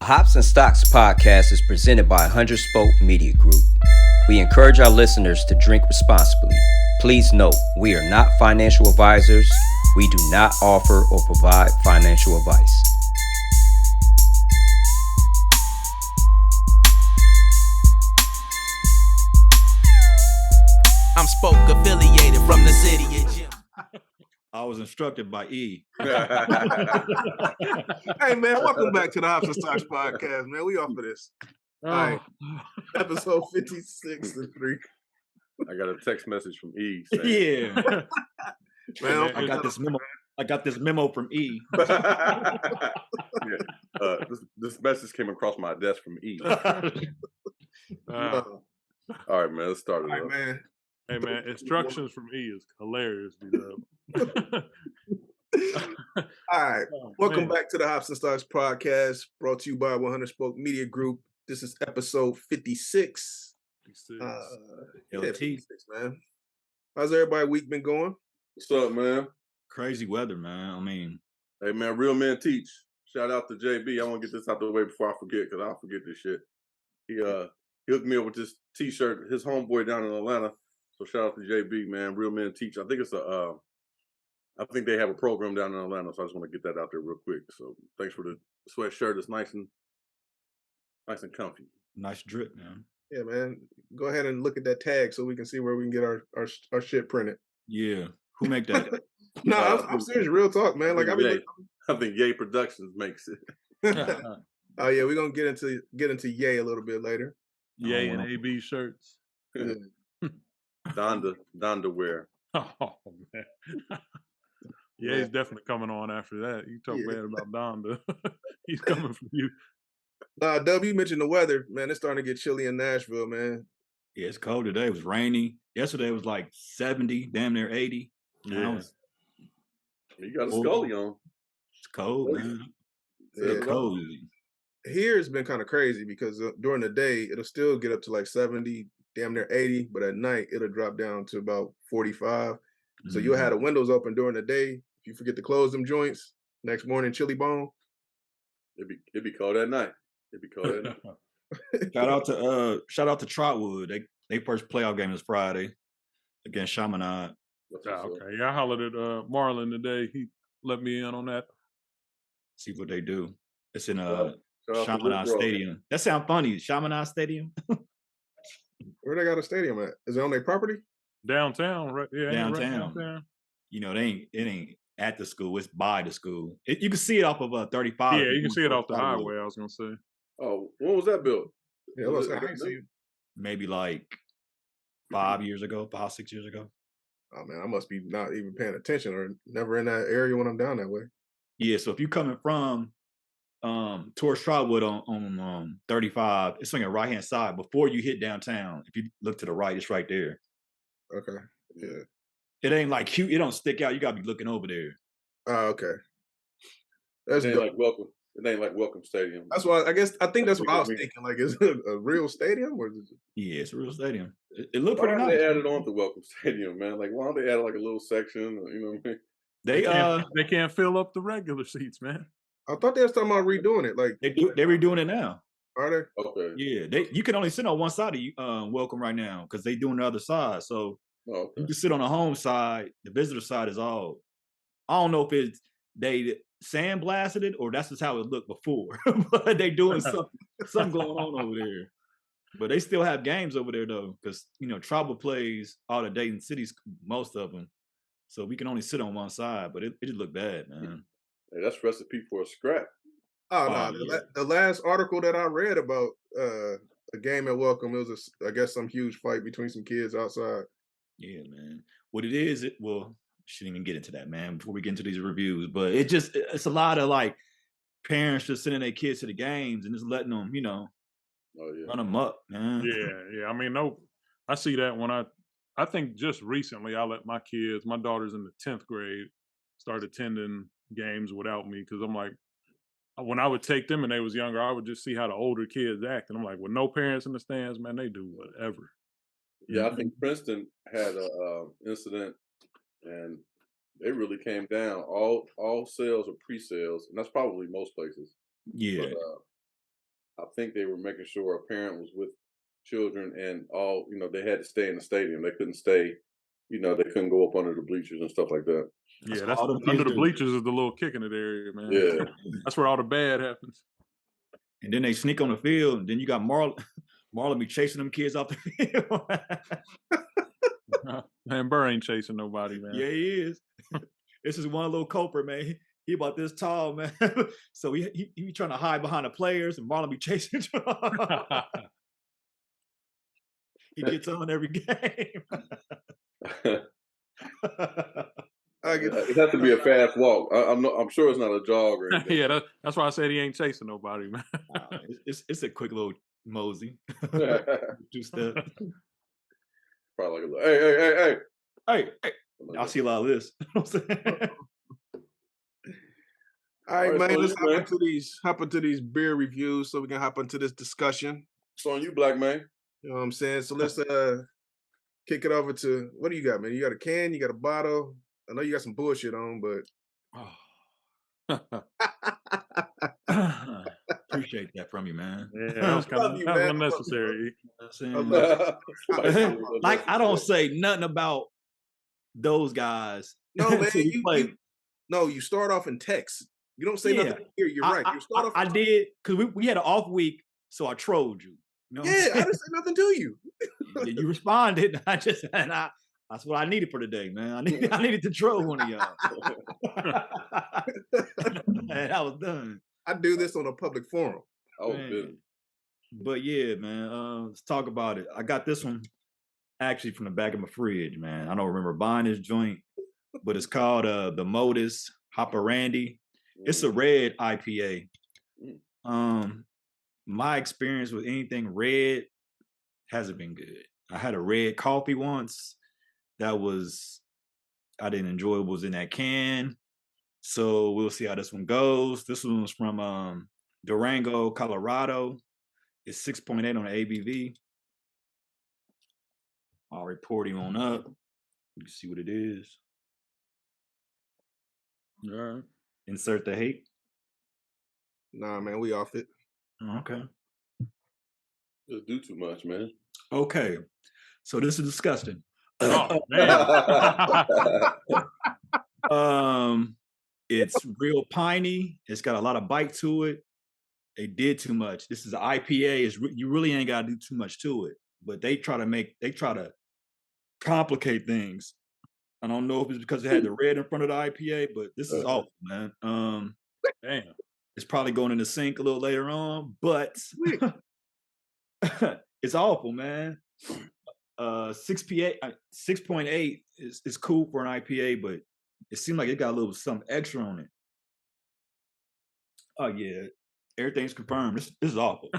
Hops and Stocks podcast is presented by 100 Spoke Media Group. We encourage our listeners to drink responsibly. Please note, we are not financial advisors. We do not offer or provide financial advice. I'm Spoke affiliated from the city of Jim. I was instructed by E. Hey man, welcome back to the Hops and Stocks podcast, man. We off of this. All right, episode 56 and 3. I got a text message from E. Yeah, Man, I got this memo. I got this memo from E. This message came across my desk from E. all All right, man. Let's start it right, up. man. Hey man, instructions from E is hilarious, B-Dub. All right, Oh, welcome man. back to the Hops and Stocks podcast, brought to you by 100 Spoke Media Group. This is episode 56. Yeah, LT. 56, man. How's everybody week been going? What's up, man? Crazy weather, man. I mean, Hey, man. Real men teach. Shout out to JB. I want to get this out the way before I forget, because I'll forget this shit. He hooked me up with this T-shirt. His homeboy down in Atlanta. So shout out to JB, man. Real men teach. I think it's I think they have a program down in Atlanta. So I just want to get that out there real quick. So thanks for the sweatshirt. It's nice and comfy. nice drip, man. Yeah, man. Go ahead and look at that tag so we can see where we can get our shit printed. Yeah, who make that? No, I'm serious. Real talk, man. Like I think Yay Productions makes it. Oh yeah, we're gonna get into Yay a little bit later. Yay and AB shirts. Donda wear. Oh man. Yay's definitely coming on after that. You talk bad about Donda. He's coming for you. Dub, you mentioned the weather, man. It's starting to get chilly in Nashville, man. Yeah, it's cold today. It was rainy. Yesterday it was like 70, damn near 80. Now Yeah. it's You got a Scully on. cold, man. Yeah. It's cozy. Here it's been kind of crazy because during the day it'll still get up to like 70, damn near 80, but at night it'll drop down to about 45. So you'll have the windows open during the day. If you forget to close them joints, next morning chili bone. It'd be cold at night. It'd be cold at night. Shout out to Trotwood. They first playoff game is Friday against Chaminade. Okay. Yeah, I hollered at Marlon today. He let me in on that. See what they do. It's in Shout out to Chaminade Bro. Stadium. That sounds funny. Chaminade Stadium. Where they got a stadium at? Is it on their property? Downtown, right? Yeah, ain't it right Downtown. downtown. You know, it ain't at the school. It's by the school. You can see it off of 35. Yeah, you can see it off the Trotwood. highway, I was gonna say. Oh, when was that built? Yeah, Was I it- didn't see it. Maybe like 5 years ago, 6 years ago. Oh man, I must be not even paying attention or never in that area when I'm down that way. Yeah, so if you're coming from towards Trotwood on 35, it's on your right hand side before you hit downtown. If you look to the right, it's right there. Okay. Yeah. It ain't like cute. It don't stick out. You gotta be looking over there. Oh, okay. That's It ain't dope. like Welcome. It ain't like Welcome Stadium. That's why I think that's what I was Yeah. thinking. Like, is it a real stadium or is it Yeah, it's a real stadium. It looked Why pretty don't nice. they add it on to Welcome Stadium, man? Like, why don't they add like a little section? Or, you know what I mean? They They can't fill up the regular seats, man. I thought they was talking about redoing it. Like, they're redoing it now. are they? Okay. Yeah, you can only sit on one side of Welcome right now because they doing the other side. So Oh, okay. you can sit on the home side. The visitor side is all. I don't know if it's they sandblasted it or that's just how it looked before. But they doing something going on over there. But they still have games over there though, because Trouble plays all the Dayton cities, most of them. So we can only sit on one side, but it just looked bad, man. Hey, that's recipe for a scrap. Oh, Oh, no. yeah. The last article that I read about a game at Welcome, it was, I guess, some huge fight between some kids outside. Yeah, man. What it is, shouldn't even get into that, man, before we get into these reviews. But it's a lot of like parents just sending their kids to the games and just letting them, Oh yeah. run them up, man. Yeah. I mean, no, I see that when I think just recently I let my daughter's in the 10th grade, start attending games without me because I'm like, when I would take them and they was younger, I would just see how the older kids act. And I'm like, with no parents in the stands, man, they do whatever. Yeah, I think Princeton had a incident, and they really came down. All sales are pre-sales, and that's probably most places. Yeah. But think they were making sure a parent was with children, and all they had to stay in the stadium. They couldn't stay, they couldn't go up under the bleachers and stuff like that. Yeah, that's under the bleachers is the little kick in the area, man. Yeah, that's where all the bad happens. And then they sneak on the field, and then you got Marlon be chasing them kids off the field. Man, Burr ain't chasing nobody, man. Yeah, he is. This is one little culprit, man. He about this tall, man. So he be trying to hide behind the players, and Marlon be chasing him. He gets on every game. It has to be a fast walk. I'm sure it's not a jog or anything. Yeah, that's why I said he ain't chasing nobody, man. It's a quick little mosey. 2 steps. Probably like a little, hey. I see a lot of this. All right, man. Let's hop into these beer reviews so we can hop into this discussion. It's on you, black man. You know what I'm saying? So let's kick it over to, what do you got, man? You got a can, you got a bottle. I know you got some bullshit on, but appreciate that from you, man. Yeah, that was kind of unnecessary. Like, I don't say nothing about those guys. No, man. You start off in text. You don't say nothing here. You're right. You start off. I did, because we had an off week, so I trolled you. You know I didn't say nothing to you. You responded. That's what I needed for today, man. I needed to troll one of y'all. And I was done. I do this on a public forum. Oh, good. But yeah, man. Let's talk about it. I got this one actually from the back of my fridge, man. I don't remember buying this joint, but it's called the Modus Hoperandi. It's a red IPA. My experience with anything red hasn't been good. I had a red coffee once that I didn't enjoy what was in that can. So we'll see how this one goes. This one's from Durango, Colorado. It's 6.8 on the ABV. I'll report him on up. You can see what it is. All right. Insert the hate. Nah, man, we off it. Okay. Just do too much, man. Okay. So this is disgusting. Oh, man. It's real piney. It's got a lot of bite to it. They did too much. This is an IPA. You really ain't got to do too much to it. But they try to complicate things. I don't know if it's because they had the red in front of the IPA, but this is awful, man. Damn. It's probably going in the sink a little later on, but it's awful, man. 6.8 is cool for an IPA, but it seemed like it got a little something extra on it. Oh yeah, everything's confirmed. This is awful.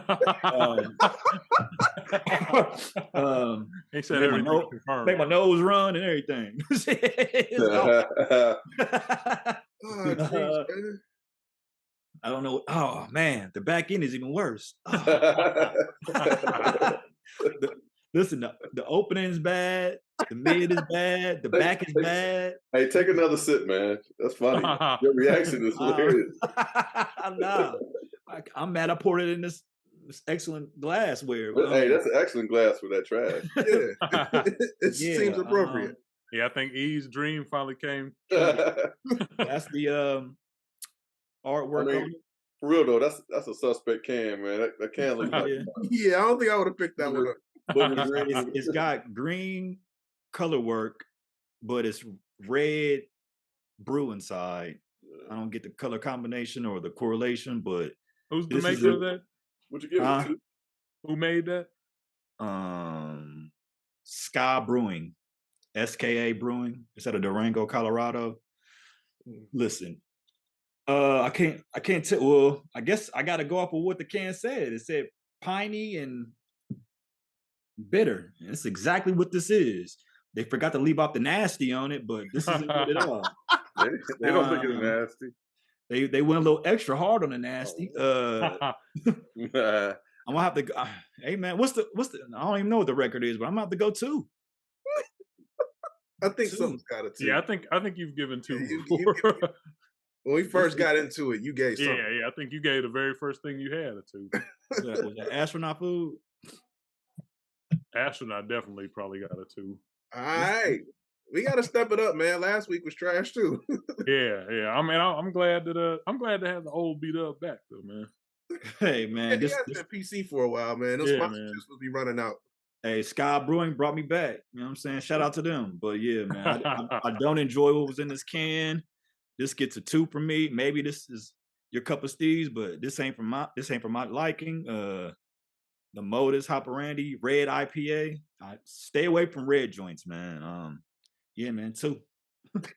He said everything's confirmed. Make my nose run and everything. I don't know. Oh man, the back end is even worse. Listen, the opening is bad. The mid is bad. The back is bad. Hey, take another sip, man. That's funny. Your reaction is hilarious. No, I'm mad I poured it in this excellent glassware. Hey, that's an excellent glass for that trash. Yeah. It seems appropriate. Yeah, I think E's dream finally came. That's the artwork on it. For real though, that's a suspect can, man. That can look like Yeah, I don't think I would have picked that one up. It's got green color work, but it's red brew inside. I don't get the color combination or the correlation, but who's the maker of that? What'd you give it to? Who made that? Sky Brewing, SKA Brewing. It's out of Durango, Colorado. Listen, I can't tell. Well, I guess I got to go off of what the can said. It said piney and bitter. And that's exactly what this is. They forgot to leave off the nasty on it, but this isn't good at all. They don't think it's nasty. They went a little extra hard on the nasty. I'm gonna have to go. Hey man, what's the? I don't even know what the record is, but I'm gonna have to go 2. I think something's got it too. Yeah, I think you've given 2 before. When we first got into it, you gave something. Yeah. I think you gave the very first thing you had a 2. Was that astronaut food? Astronaut definitely probably got a 2. All right. We got to step it up, man. Last week was trash too. Yeah. I mean, I'm glad that I'm glad to have the old beat up back though, man. Hey man, He has been PC for a while, man. Those sponsorships will be running out. Hey, Sky Brewing brought me back. You know what I'm saying? Shout out to them. But yeah, man, I don't enjoy what was in this can. This gets a 2 from me. Maybe this is your cup of steez, but this ain't for my liking. The Modus Hoperandi red IPA. Stay away from red joints, man. Yeah, man, 2. What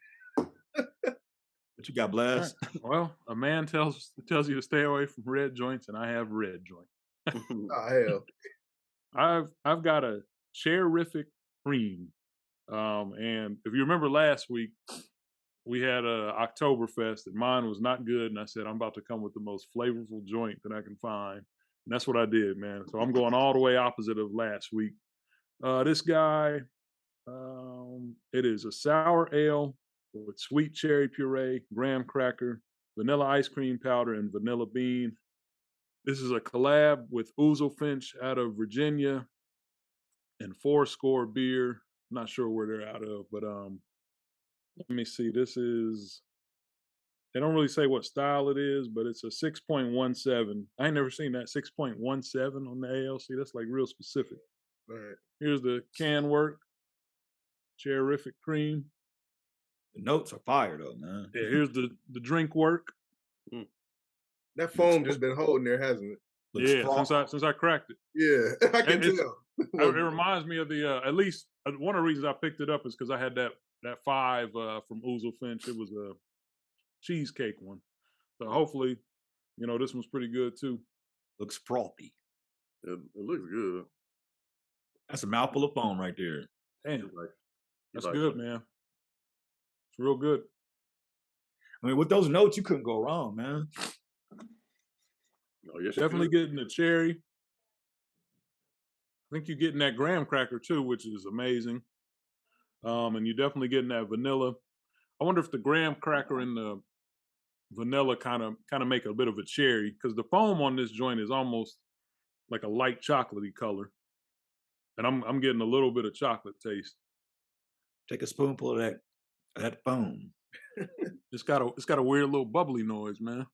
you got, Blast? Well, a man tells you to stay away from red joints, and I have red joint. Oh hell! I've got a Cherrific cream, and if you remember last week, we had a Oktoberfest, and mine was not good, and I said I'm about to come with the most flavorful joint that I can find, and that's what I did, man. So I'm going all the way opposite of last week. This guy, it is a sour ale with sweet cherry puree, graham cracker, vanilla ice cream powder, and vanilla bean. This is a collab with Oozlefinch out of Virginia and Fourscore Beer. I'm not sure where they're out of, but let me see. This is, they don't really say what style it is, but it's a 6.17. I ain't never seen that 6.17 on the ALC. That's like real specific. All right. Here's the can work. Cherrific cream. The notes are fire though, man. Yeah, here's the drink work. That foam just been holding there, hasn't it? Yeah, since I cracked it. Yeah, I can tell. It reminds me of the at least one of the reasons I picked it up is because I had that 5 from Oozlefinch. It was a cheesecake one, so hopefully, this one's pretty good too. Looks frothy. It looks good. That's a mouthful of foam right there. Damn, that's like good, that. man. It's real good. I mean, with those notes, you couldn't go wrong, man. Oh, yes, Definitely getting the cherry. I think you're getting that graham cracker too, which is amazing. And you're definitely getting that vanilla. I wonder if the graham cracker and the vanilla kind of make a bit of a cherry, because the foam on this joint is almost like a light chocolatey color, and I'm getting a little bit of chocolate taste. Take a spoonful of that foam. It's got a weird little bubbly noise, man.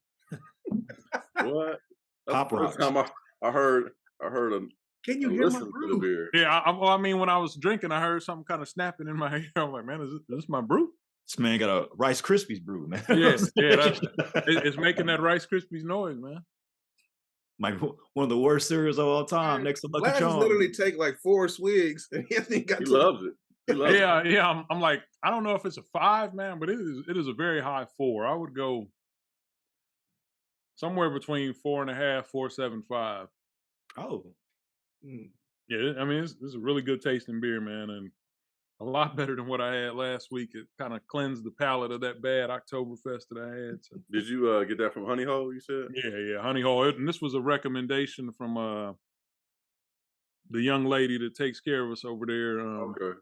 What? That's Pop the rocks. first time I heard a Can you hear my listen to the brew? beer. Yeah, I mean, when I was drinking, I heard something kind of snapping in my ear. I'm like, man, is this my brew? This man got a Rice Krispies brew, man. Yeah, it's making that Rice Krispies noise, man. Like one of the worst cereals of all time, next to Lucky Blast Charms. literally take like 4 swigs, and he got He to loves it. He loves it. Yeah. I'm like, I don't know if it's a 5, man, but it is a very high 4. I would go somewhere between 4.5, 4.75. Oh. Yeah, I mean, this is a really good tasting beer, man, and a lot better than what I had last week. It kind of cleansed the palate of that bad Oktoberfest that I had. So. Did you get that from Honey Hole, you said? Yeah, Honey Hole. And this was a recommendation from the young lady that takes care of us over there. Okay.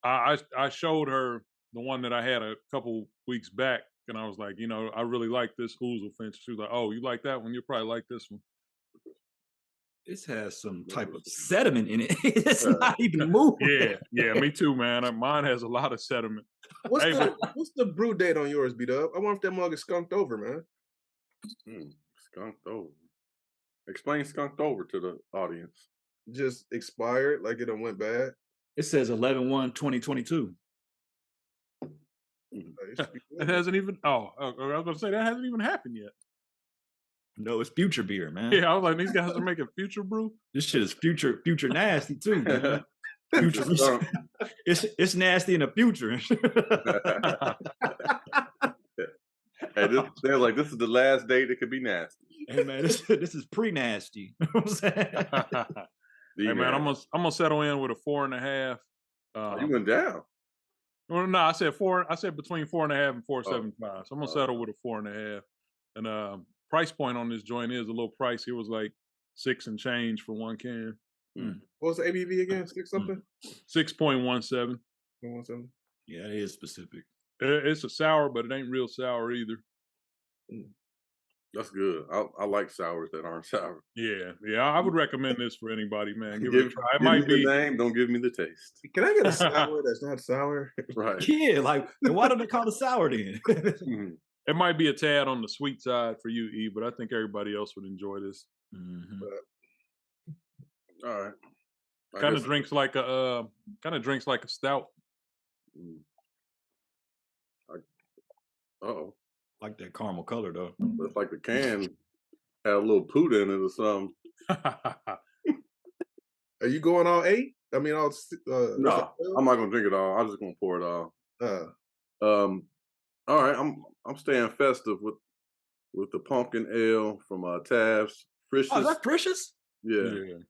I showed her the one that I had a couple weeks back, and I was like, I really like this Oozlefinch. She was like, oh, you like that one? You'll probably like this one. This has some type of sediment in it. It's not even moving. Yeah, me too, man. Mine has a lot of sediment. What's the brew date on yours, B-Dub? I wonder if that mug is skunked over, man. Skunked over. Explain skunked over to the audience. Just expired, like it done went bad. It says 11/1/2022. It hasn't even. I was going to say that hasn't even happened yet. No, it's future beer, man. Yeah, I was like, these guys are making future brew. This shit is future nasty too, man. Future, it's nasty in the future. Hey, this sounds like this is the last day that could be nasty. Hey man, this is pre-nasty. You know what I'm saying? Hey man, I'm gonna settle in with a 4.5. You went down. Well, no, I said 4. I said between 4.5 and 4.75. So I'm gonna settle with a 4.5. And price point on this joint is a little pricey. It was like 6 and change for one can. What was the ABV again? 6 something? 6.17. 1.17. Yeah, it is specific. It's a sour, but it ain't real sour either. That's good. I like sours that aren't sour. Yeah, I would recommend this for anybody, man. Give it a Give, try. It give might me be. the name, don't give me the taste. Can I get a sour that's not sour? Right. Yeah, like, and why do they call it sour then? Mhm. It might be a tad on the sweet side for you, E, but I think everybody else would enjoy this. Mhm. All right. I Kind of guess- drinks like a stout. Uh-oh. Like that caramel color though. Looks like the can had a little poot in it or something. Are you going all 8? I mean, all. No, I'm not gonna drink it all. I'm just gonna pour it all. All right, I'm staying festive with the pumpkin ale from Taft's. Frisch's. Oh, is that Frisch's? Yeah,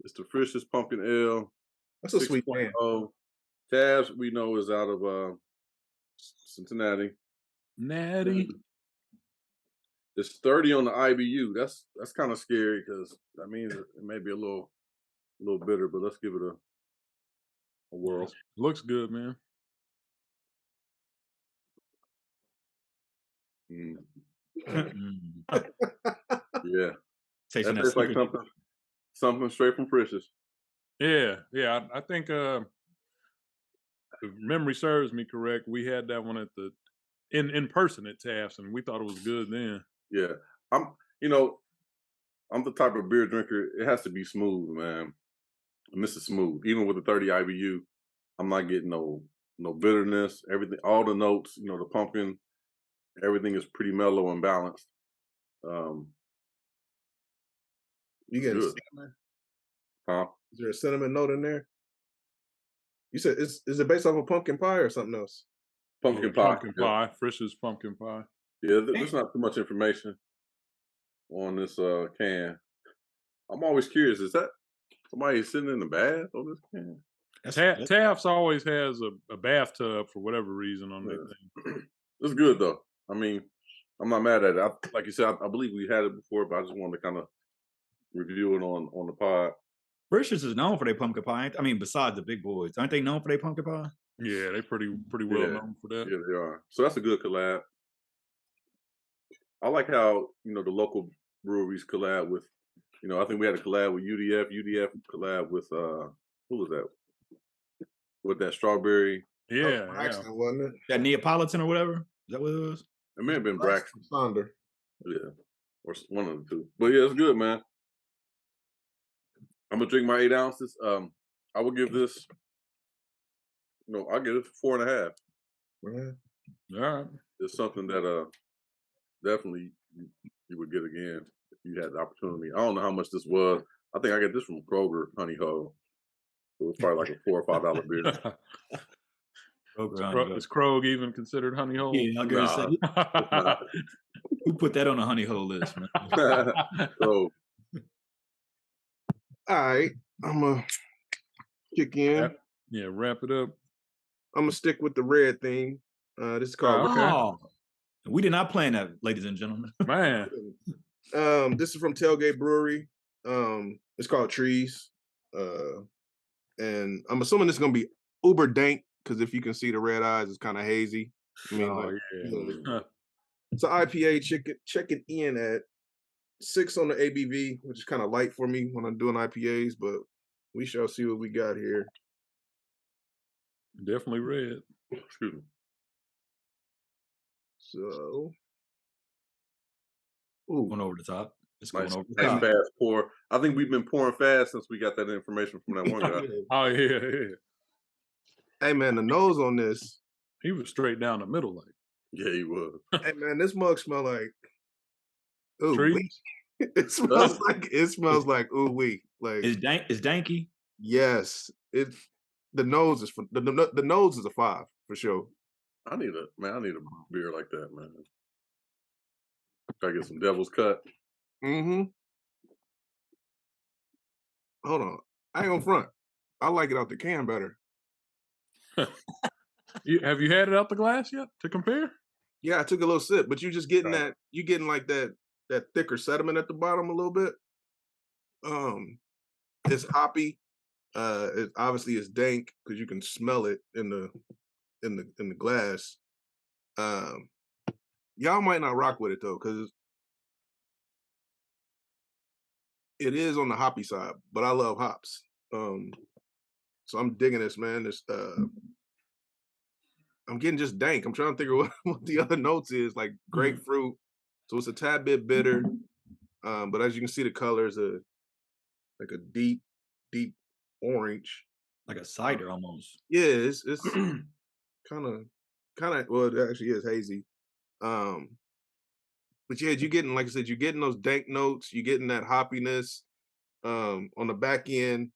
it's the Frisch's pumpkin ale. That's a sweet can. 6.0. Taft's we know is out of Cincinnati. Natty. It's 30 on the IBU. That's kind of scary because that means it may be a little bitter, but let's give it a whirl. Looks good, man. Mm. Mm. Yeah, Tasting that that tastes like secret. something straight from Frisch's. Yeah. I think if memory serves me correct, we had that one at the in person at Taft's, and we thought it was good then. Yeah, I'm the type of beer drinker. It has to be smooth, man. And this is smooth. Even with the 30 IBU, I'm not getting no bitterness. Everything, all the notes, the pumpkin, everything is pretty mellow and balanced. You getting Good. cinnamon? Huh? Is there a cinnamon note in there? You said is it based off of pumpkin pie or something else? Pumpkin pie. Pumpkin pie. Frisch's pumpkin pie. Yeah, there's not too much information on this can. I'm always curious. Is that somebody sitting in the bath on this can? Taft's always has a bathtub for whatever reason on their thing. It's good though. I mean, I'm not mad at it. Like you said, I believe we had it before, but I just wanted to kind of review it on the pod. Frisch's is known for their pumpkin pie. I mean, besides the big boys, aren't they known for their pumpkin pie? Yeah, they pretty well known for that. Yeah, they are. So that's a good collab. I like how the local breweries collab with. I think we had a collab with UDF. UDF collab with who was that? With that strawberry. Yeah, Braxton, wasn't it? That Neapolitan or whatever. Is that what it was? It may have been Braxton. Sonder. Yeah, or one of the two. But yeah, it's good, man. I'm gonna drink my 8 ounces. I will give this. I'll give it 4.5. Yeah. All right. It's something that definitely you would get again if you had the opportunity. I don't know how much this was. I think I got this from Kroger Honey Hole. So it's probably like a $4 or $5 beer. Is Krog even considered honey hole? Yeah, I was gonna say, who put that on a honey hole list, man? So, all right, I'm gonna kick in. Yeah, wrap it up. I'm gonna stick with the red theme. This is called. Oh, we did not plan that, ladies and gentlemen. Man. This is from TailGate Brewery. It's called Trees. And I'm assuming this is gonna be uber dank because if you can see the red eyes, it's kind of hazy. I mean, it's an IPA. Check it in at 6 on the ABV, which is kind of light for me when I'm doing IPAs, but we shall see what we got here. Definitely red. excuse me. So, Going over the top. It's going Nice, over the top. fast pour. I think we've been pouring fast since we got that information from that one guy. Oh yeah. Hey man, the nose on this. He was straight down the middle, like. Yeah, he was. Hey man, this mug smell like ooh Trees? wee. It smells like ooh wee. Like It's danky. yes, the nose is the nose is a 5 for sure. I need a beer like that, man. Try to get some Devil's Cut. Mm-hmm. Hold on, I ain't gonna front. I like it out the can better. Have you had it out the glass yet to compare? Yeah, I took a little sip, but you're just getting that. You're getting like that thicker sediment at the bottom a little bit. It's hoppy. It obviously is dank because you can smell it in the glass. y'all might not rock with it though, because it is on the hoppy side, but I love hops. So I'm digging this, man. I'm getting just dank. I'm trying to think of what the other notes is, like grapefruit. So it's a tad bit bitter. But as you can see, the color is like a deep orange. Like a cider almost. Yeah, it's kind of well, it actually is hazy. But yeah, you're getting, like I said, you're getting those dank notes, you're getting that hoppiness. On the back end,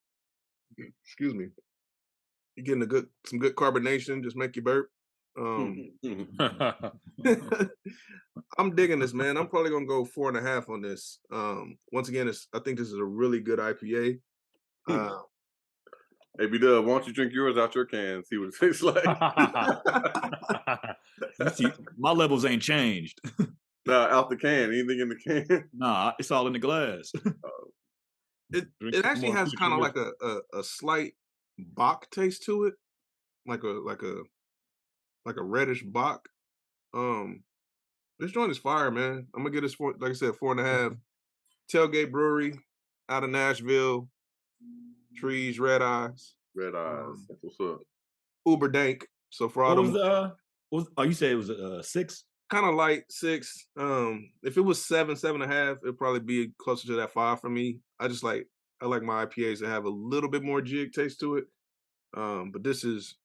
excuse me, you're getting some good carbonation, just make you burp. I'm digging this, man. I'm probably gonna go 4.5 on this. Once again, I think this is a really good IPA. Hey, B-Dub, why don't you drink yours out your can, see what it tastes like? See, my levels ain't changed. Nah, out the can. Anything in the can? Nah, it's all in the glass. It actually has kind of like a slight Bach taste to it, like a reddish Bach. This joint is fire, man. I'm gonna get this like I said, 4.5. TailGate Brewery out of Nashville. Trees, red eyes. Red eyes. That's what's up. Uber dank. So for all you said it was 6? Kind of light 6. If it was 7.5, it'd probably be closer to that 5 for me. I like my IPAs to have a little bit more jig taste to it. But this is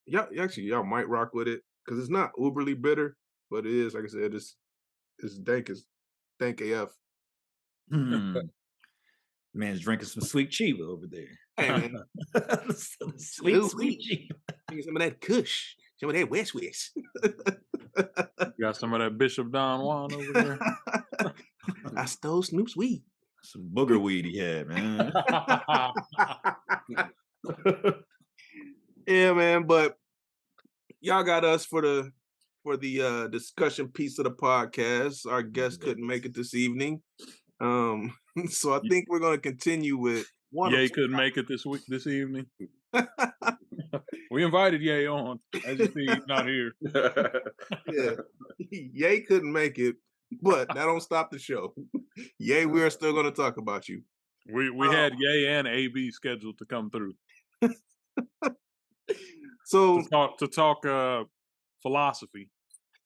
y'all might rock with it because it's not uberly bitter, but it is, like I said, it's dank AF. Man's drinking some sweet Chiba over there. Hey man, sweet Chiba. Some of that Kush, some of that West. Got some of that Bishop Don Juan over there. I stole Snoop's weed. Some booger weed he had, man. Yeah, man. But y'all got us for the discussion piece of the podcast. Our guest couldn't make it this evening. So I think we're going to continue with one. Ye couldn't make it this evening. We invited Ye on. As you see, he's not here. Yeah, Ye couldn't make it, but that don't stop the show. Ye, we are still going to talk about you. We had Ye and AB scheduled to come through. So to talk philosophy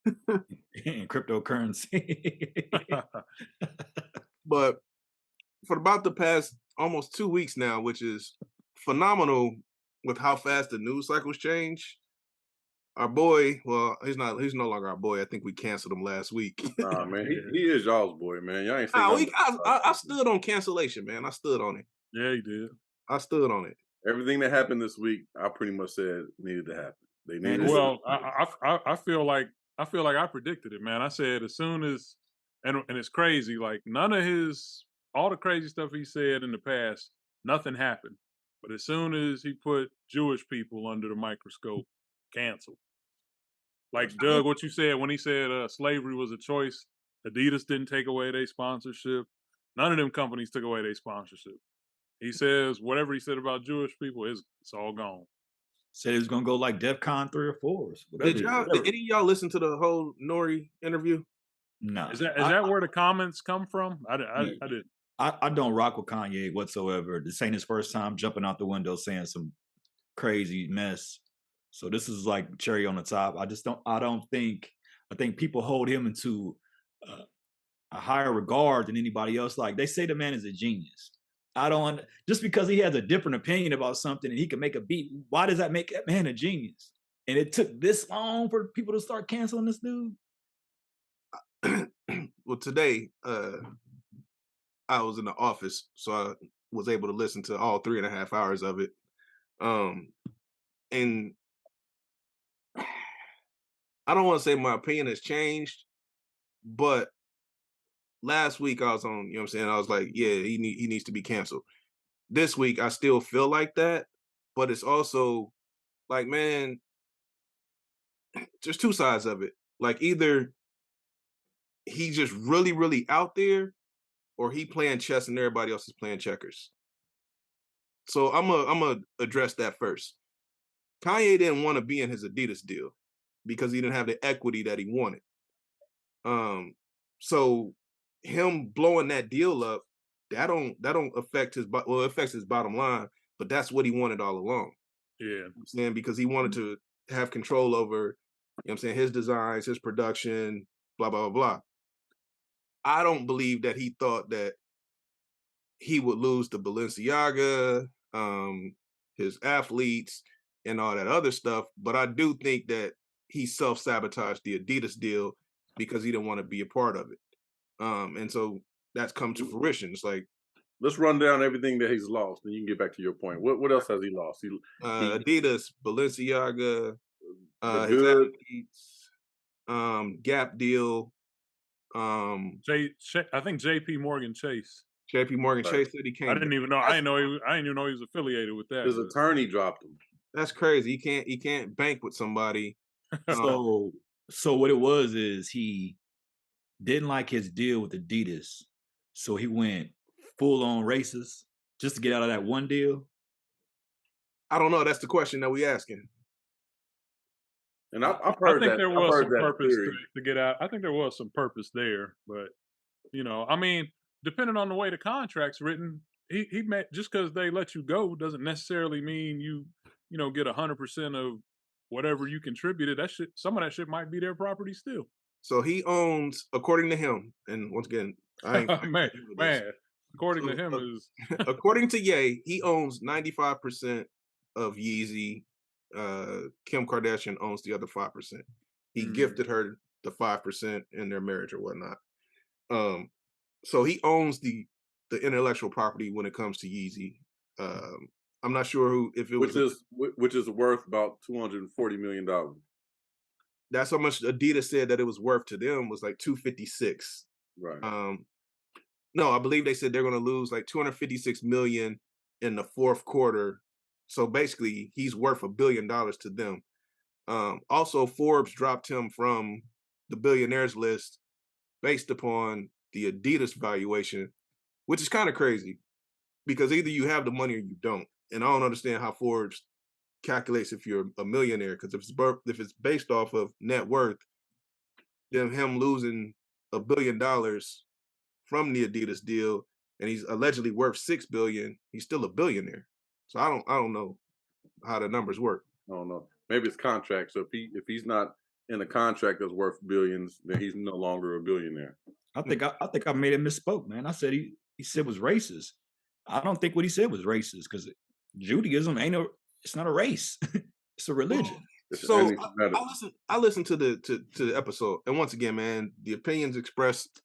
and cryptocurrency. But for about the past almost 2 weeks now, which is phenomenal with how fast the news cycles change. Our boy, well, he's no longer our boy. I think we canceled him last week. Nah, man, he is y'all's boy, man. Y'all ain't saying I stood on cancellation, man. I stood on it. Yeah, he did. I stood on it. Everything that happened this week, I pretty much said needed to happen. They needed. Well, I feel like I predicted it, man. I said as soon as, and it's crazy. Like all the crazy stuff he said in the past, nothing happened. But as soon as he put Jewish people under the microscope, canceled. Like Doug, what you said when he said slavery was a choice, Adidas didn't take away their sponsorship. None of them companies took away their sponsorship. He says whatever he said about Jewish people, it's all gone. Said it was gonna go like DEFCON 3 or 4. Did any of y'all listen to the whole Nori interview? No. Is that where the comments come from? I didn't. I don't rock with Kanye whatsoever. This ain't his first time jumping out the window saying some crazy mess. So this is like cherry on the top. I think people hold him into a higher regard than anybody else. Like they say the man is a genius. Just because he has a different opinion about something and he can make a beat, why does that make that man a genius? And it took this long for people to start canceling this dude? Well, today, I was in the office, so I was able to listen to all 3.5 hours of it. And I don't want to say my opinion has changed, but last week I was on, you know what I'm saying? I was like, yeah, he needs to be canceled. This week I still feel like that, but it's also like, man, there's two sides of it. Like either he's just really, really out there, or he playing chess and everybody else is playing checkers. So I'm gonna address that first. Kanye didn't want to be in his Adidas deal because he didn't have the equity that he wanted. So him blowing that deal up, that don't affect his well, it affects his bottom line, but that's what he wanted all along. Yeah. You know what I'm saying, because he wanted to have control over, you know what I'm saying, his designs, his production, blah blah blah blah. I don't believe that he thought that he would lose to Balenciaga, his athletes, and all that other stuff. But I do think that he self-sabotaged the Adidas deal because he didn't want to be a part of it. And so that's come to fruition. It's like Let's run down everything that he's lost, and you can get back to your point. What else has he lost? He Adidas, Balenciaga, the his good. athletes, Gap deal, I think J.P. Morgan Chase. JP Morgan Right. Chase said he can't. I didn't even know. I didn't even know he was affiliated with that. His but- attorney dropped him. That's crazy. He can't bank with somebody. So what it was is he didn't like his deal with Adidas, so he went full on racist just to get out of that one deal. I don't know. That's the question that we asking. And I've I heard think that. there I've was heard some that purpose theory. to get out. I think there was some purpose there, but I mean, depending on the way the contract's written, he may, just because they let you go doesn't necessarily mean you get 100% of whatever you contributed. That shit, some of that shit might be their property still. So he owns, according to him, and once again, I ain't man, according So, to him is according to Ye, he owns 95% of Yeezy. Kim Kardashian owns the other 5%. He gifted her the 5% in their marriage or whatnot. So he owns the intellectual property when it comes to Yeezy. I'm not sure if it was which is worth about $240 million. That's how much Adidas said that it was worth to them, was like 256. Right. No, I believe they said they're going to lose like 256 million in the fourth quarter. So basically, he's worth $1 billion to them. Also, Forbes dropped him from the billionaires list based upon the Adidas valuation, which is kind of crazy because either you have the money or you don't. And I don't understand how Forbes calculates if you're a millionaire, because if it's based off of net worth, then him losing $1 billion from the Adidas deal, and he's allegedly worth $6 billion, he's still a billionaire. So I don't know how the numbers work. I don't know. Maybe it's contract. So if he's not in a contract that's worth billions, then he's no longer a billionaire. I think I made a misspoke, man. I said he said was racist. I don't think what he said was racist because Judaism it's not a race. It's a religion. So I listened to the episode, and once again, man, the opinions expressed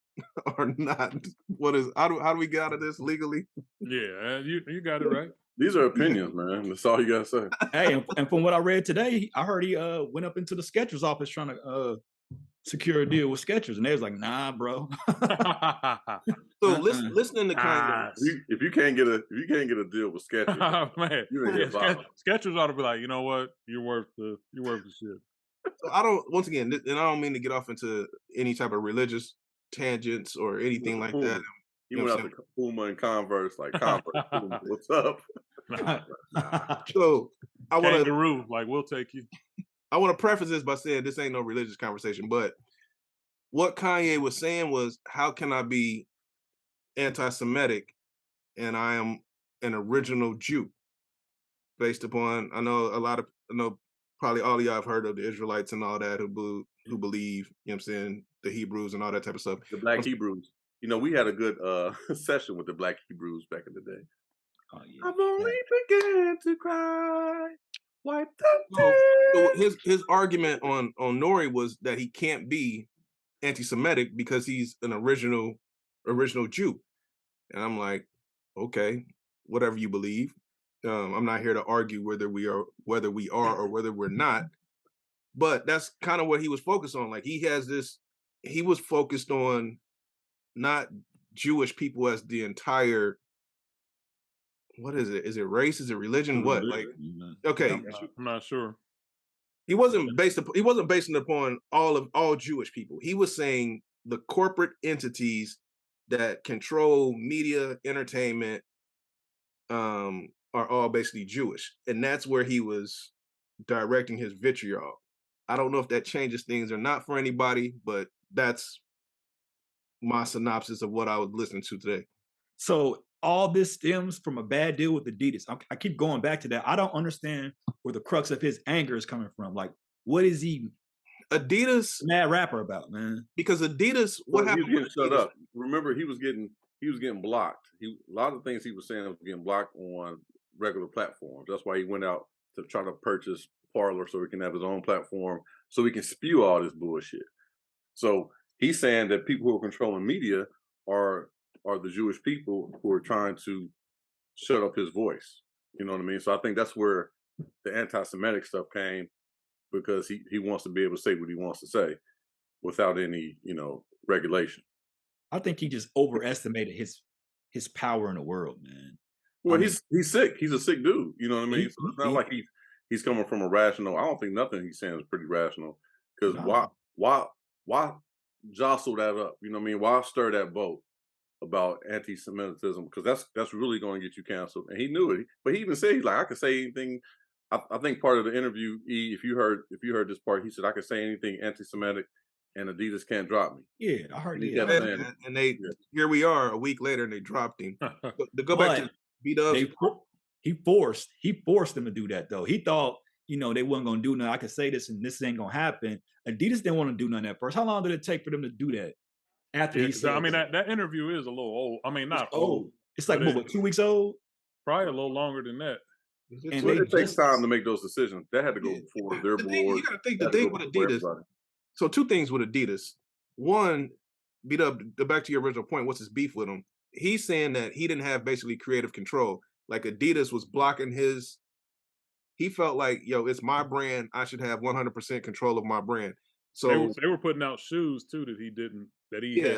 are not how do we get out of this legally? Yeah, you got it right. These are opinions, man. That's all you gotta say. Hey, and from what I read today, I heard he went up into the Skechers office trying to secure a deal with Skechers, and they was like, "Nah, bro." So listening to Kanye, if you can't get a deal with Skechers, man, Skechers ought to be like, you know what, you're worth the shit. So I don't mean to get off into any type of religious tangents or anything like that. You went out to Puma and Converse, like Converse. What's up? So I want to Kangaroo, like, we'll take you. I want to preface this by saying this ain't no religious conversation, but what Kanye was saying was, how can I be anti-Semitic and I am an original Jew? Based upon, I know probably all of y'all have heard of the Israelites and all that who believe, you know what I'm saying, the Hebrews and all that type of stuff. The Black Hebrews. We had a good session with the Black Hebrews back in the day. Oh, yeah. I've only begun to cry. Wipe the So his argument on Nori was that he can't be anti-Semitic because he's an original Jew. And I'm like, okay, whatever you believe. I'm not here to argue whether we are or whether we're not. But that's kind of what he was focused on. Like he was focused on not Jewish people as the entire, what is it? Is it race? Is it religion? What? Like, okay. I'm not sure. He wasn't basing upon all Jewish people. He was saying the corporate entities that control media, entertainment, are all basically Jewish. And that's where he was directing his vitriol. I don't know if that changes things or not for anybody, but that's my synopsis of what I was listening to today. So all this stems from a bad deal with Adidas. I keep going back to that. I don't understand where the crux of his anger is coming from. Like, what is he Adidas mad rapper about, man? Because Adidas, what happened? He was getting shut up. Remember, he was getting blocked. A lot of things he was saying was getting blocked on regular platforms. That's why he went out to try to purchase Parler so he can have his own platform, so he can spew all this bullshit. So he's saying that people who are controlling media are the Jewish people who are trying to shut up his voice. You know what I mean? So I think that's where the anti-Semitic stuff came, because he wants to be able to say what he wants to say without any, regulation. I think he just overestimated his power in the world, man. Well, he's sick. He's a sick dude. You know what I mean? So it's not like he's coming from a rational. I don't think nothing he's saying is pretty rational. Because why jostle that up? You know what I mean? Why stir that boat about anti-Semitism? Because that's really going to get you canceled. And he knew it. But he even said, he's like, I could say anything. I think part of the interview, if you heard this part, he said, I could say anything anti-Semitic and Adidas can't drop me. Yeah, I heard that. And here we are a week later and they dropped him. To go back to B-Dubs. He forced them to do that though. He thought, they wasn't gonna do nothing. I could say this and this ain't gonna happen. Adidas didn't want to do nothing at first. How long did it take for them to do that? After he said, I mean, that interview is a little old. I mean, not old. It's like what, 2 weeks old? Probably a little longer than that. And it takes time to make those decisions. That had to go before their board. You got to think the thing with Adidas. So 2 things with Adidas. One, B-Dub, back to your original point, what's his beef with him? He's saying that he didn't have basically creative control. Like Adidas was blocking his. He felt like, it's my brand. I should have 100% control of my brand. So they were putting out shoes too that he didn't.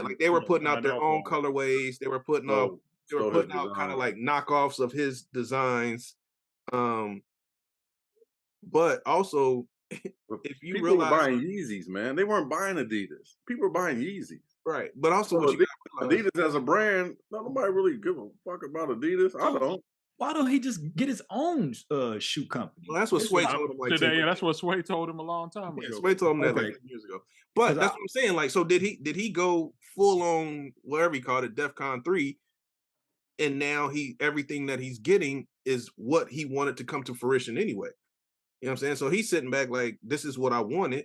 Like they were putting out their own colorways. They were putting out kind of like knockoffs of his designs. But also, if you people were buying Yeezys, man, they weren't buying Adidas. People were buying Yeezys, right? But also, Adidas as a brand, nobody really give a fuck about Adidas. I don't. Why don't he just get his own shoe company? Well, that's what Sway told him. Today, that's what Sway told him a long time ago. Sway told him that like 10 years ago. But that's what I'm saying. Like, so did he go full on whatever he called it, DEFCON 3, and now everything that he's getting is what he wanted to come to fruition anyway. You know what I'm saying? So he's sitting back like, this is what I wanted.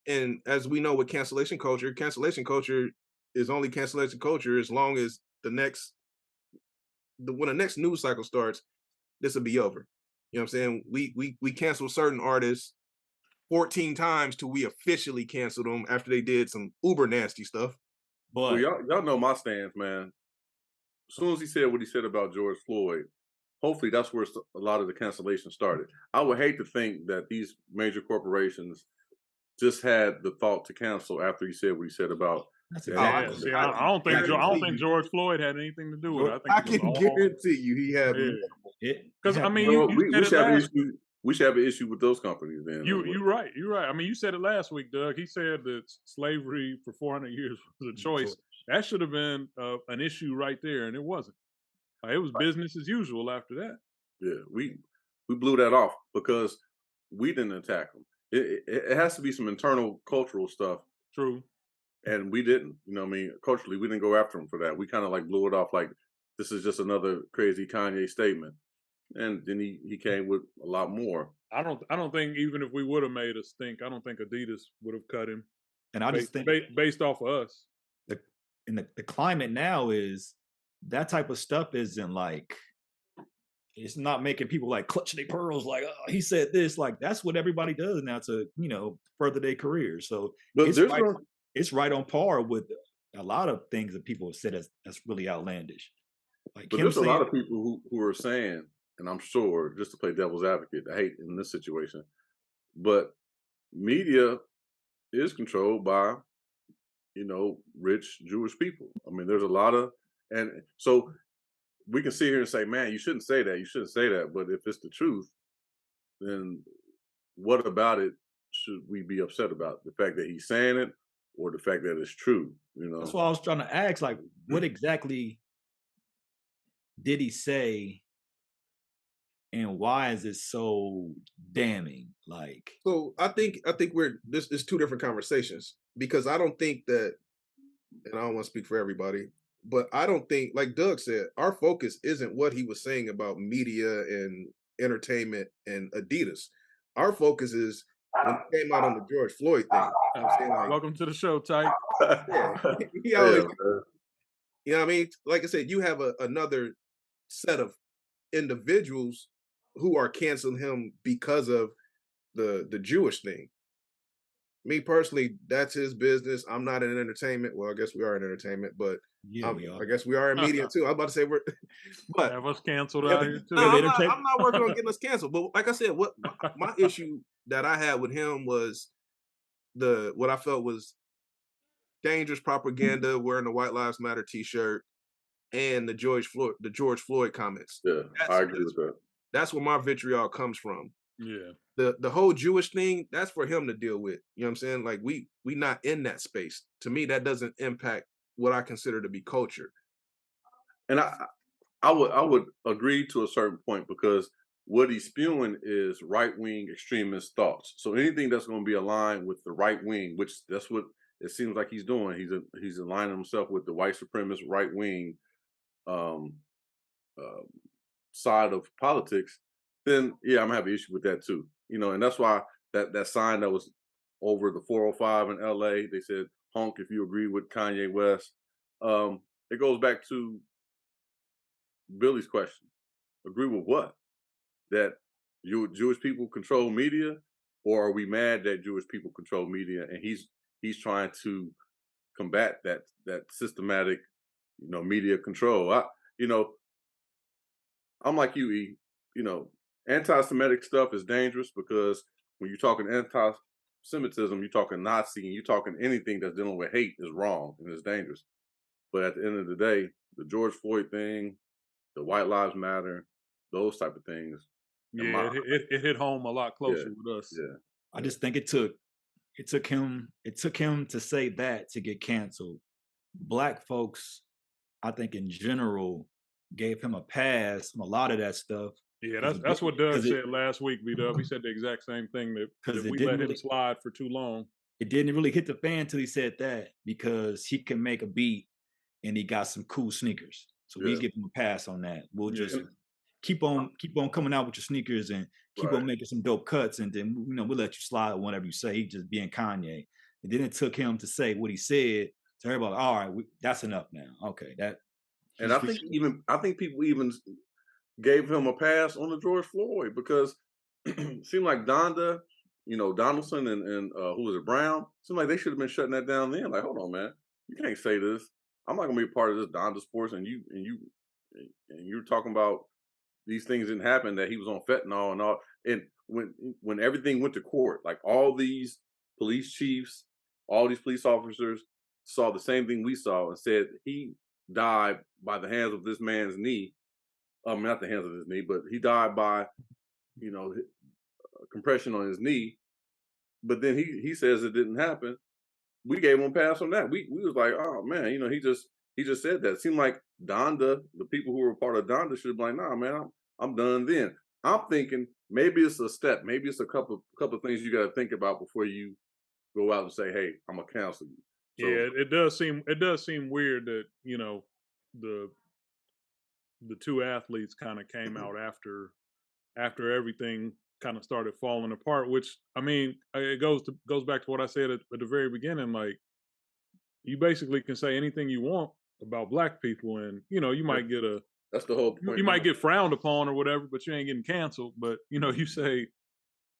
And as we know with cancellation culture is only cancellation culture as long as when the next news cycle starts, this will be over. You know what I'm saying? We cancel certain artists 14 times till we officially canceled them after they did some uber nasty stuff. But y'all know my stance, man. As soon as he said what he said about George Floyd, hopefully that's where a lot of the cancellation started. I would hate to think that these major corporations just had the thought to cancel after he said what he said about. I don't think George Floyd had anything to do with it. I can guarantee you he had. Because I mean, we should have an issue with those companies. Then you're right. I mean, you said it last week, Doug. He said that slavery for 400 years was a choice. That should have been an issue right there, and it wasn't. It was business as usual after that. Yeah, we blew that off because we didn't attack them. It has to be some internal cultural stuff. True. And we didn't, culturally, we didn't go after him for that. We kind of like blew it off like this is just another crazy Kanye statement. And then he came with a lot more. I don't think even if we would have made a stink, I don't think Adidas would have cut him. And I just think based off of us. The climate now is that type of stuff isn't like, it's not making people like clutch their pearls like, oh, he said this. Like that's what everybody does now to, further their careers. So it's right on par with a lot of things that people have said that's really outlandish. Like, but there's a lot of people who are saying, and I'm sure, just to play devil's advocate, I hate in this situation, but media is controlled by, rich Jewish people. I mean, there's a lot of, and so we can sit here and say, man, you shouldn't say that. But if it's the truth, then what about it should we be upset about? The fact that he's saying it or the fact that it's true? That's what I was trying to ask. Like, what exactly did he say? And why is it so damning? Like, so I think this is 2 different conversations, because I don't think that and I don't want to speak for everybody, but I don't think, like Doug said, our focus isn't what he was saying about media and entertainment and Adidas. Our focus is when it came out on the George Floyd thing. You know what I'm saying? Like, Welcome to the show, Tyke. yeah, he Yeah, always, man. you know what I mean? Like I said, you have another set of individuals who are canceling him because of the Jewish thing. Me personally, that's his business. I'm not in entertainment. Well, I guess we are in entertainment, but Yeah, we are. I guess we are in media too. I was about to say we're, but Have us canceled Yeah, out but- here too. no, Yeah, I'm they not. take- I'm not working on getting us canceled. But like I said, what my issue that I had with him was what I felt was dangerous propaganda, wearing the White Lives Matter T-shirt, and the George Floyd comments. Yeah, I agree with that. That's where my vitriol comes from. Yeah. The whole Jewish thing, that's for him to deal with. You know what I'm saying? Like we not in that space. To me, that doesn't impact what I consider to be culture. And I would agree to a certain point because what he's spewing is right wing extremist thoughts. So anything that's going to be aligned with the right wing, which that's what it seems like he's doing, he's aligning himself with the white supremacist right wing um, side of politics. Then yeah, I'm gonna have an issue with that too. You know, and that's why that sign that was over the 405 in LA, they said honk if you agree with Kanye West. It goes back to Billy's question. Agree with what? That Jewish people control media, or are we mad that Jewish people control media? And he's trying to combat that systematic, media control. I'm like you, E. Anti-Semitic stuff is dangerous because when you're talking anti-Semitism, you're talking Nazi, and you're talking anything that's dealing with hate is wrong and it's dangerous. But at the end of the day, the George Floyd thing, the White Lives Matter, those type of things. Yeah, it hit home a lot closer with us. Yeah. I just think it took him to say that to get canceled. Black folks, I think in general, gave him a pass from a lot of that stuff. Yeah, that's what Doug said last week, B-Dub. He said the exact same thing, that we let him slide for too long. It didn't really hit the fan until he said that, because he can make a beat and he got some cool sneakers. So we give him a pass on that. We'll just keep on coming out with your sneakers and keep on making some dope cuts, and then we'll let you slide whenever you say. He just being Kanye. And then it took him to say what he said to everybody. All right, that's enough now. Okay, that. And I think people even gave him a pass on the George Floyd because it seemed like Donda, Donaldson and who was it, Brown? Seemed like they should have been shutting that down then. Like, hold on, man, you can't say this. I'm not gonna be a part of this Donda Sports, and you're talking about these things didn't happen, that he was on fentanyl and all. And when everything went to court, like all these police chiefs, all these police officers saw the same thing we saw and said he died by the hands of this man's knee. Not the hands of his knee, but he died by, compression on his knee. But then he says it didn't happen. We gave him a pass on that. We was like, oh man, he just said that. It seemed like Donda, the people who were part of Donda should be like, nah, man, I'm done then. I'm thinking maybe it's a step, maybe it's a couple of things you got to think about before you go out and say, hey, I'm gonna cancel you. So, yeah, it does seem weird that the two athletes kind of came out after everything kind of started falling apart. Which, I mean, it goes back to what I said at the very beginning. Like, you basically can say anything you want about black people, and you might get that's the whole point. You might get frowned upon or whatever, but you ain't getting canceled. But you say,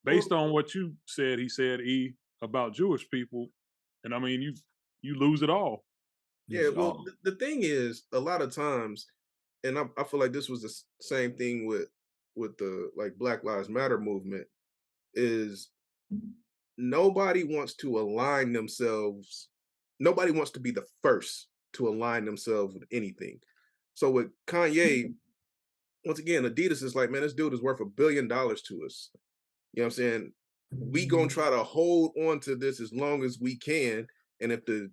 based on what you said, he said about Jewish people, and I mean you lose it all. Yeah, well, the thing is, a lot of times, and I feel like this was the same thing with the like Black Lives Matter movement, is nobody wants to align themselves. Nobody wants to be the first to align themselves with anything. So with Kanye, once again, Adidas is like, man, this dude is worth $1 billion to us. You know what I'm saying? We gonna try to hold on to this as long as we can, and if the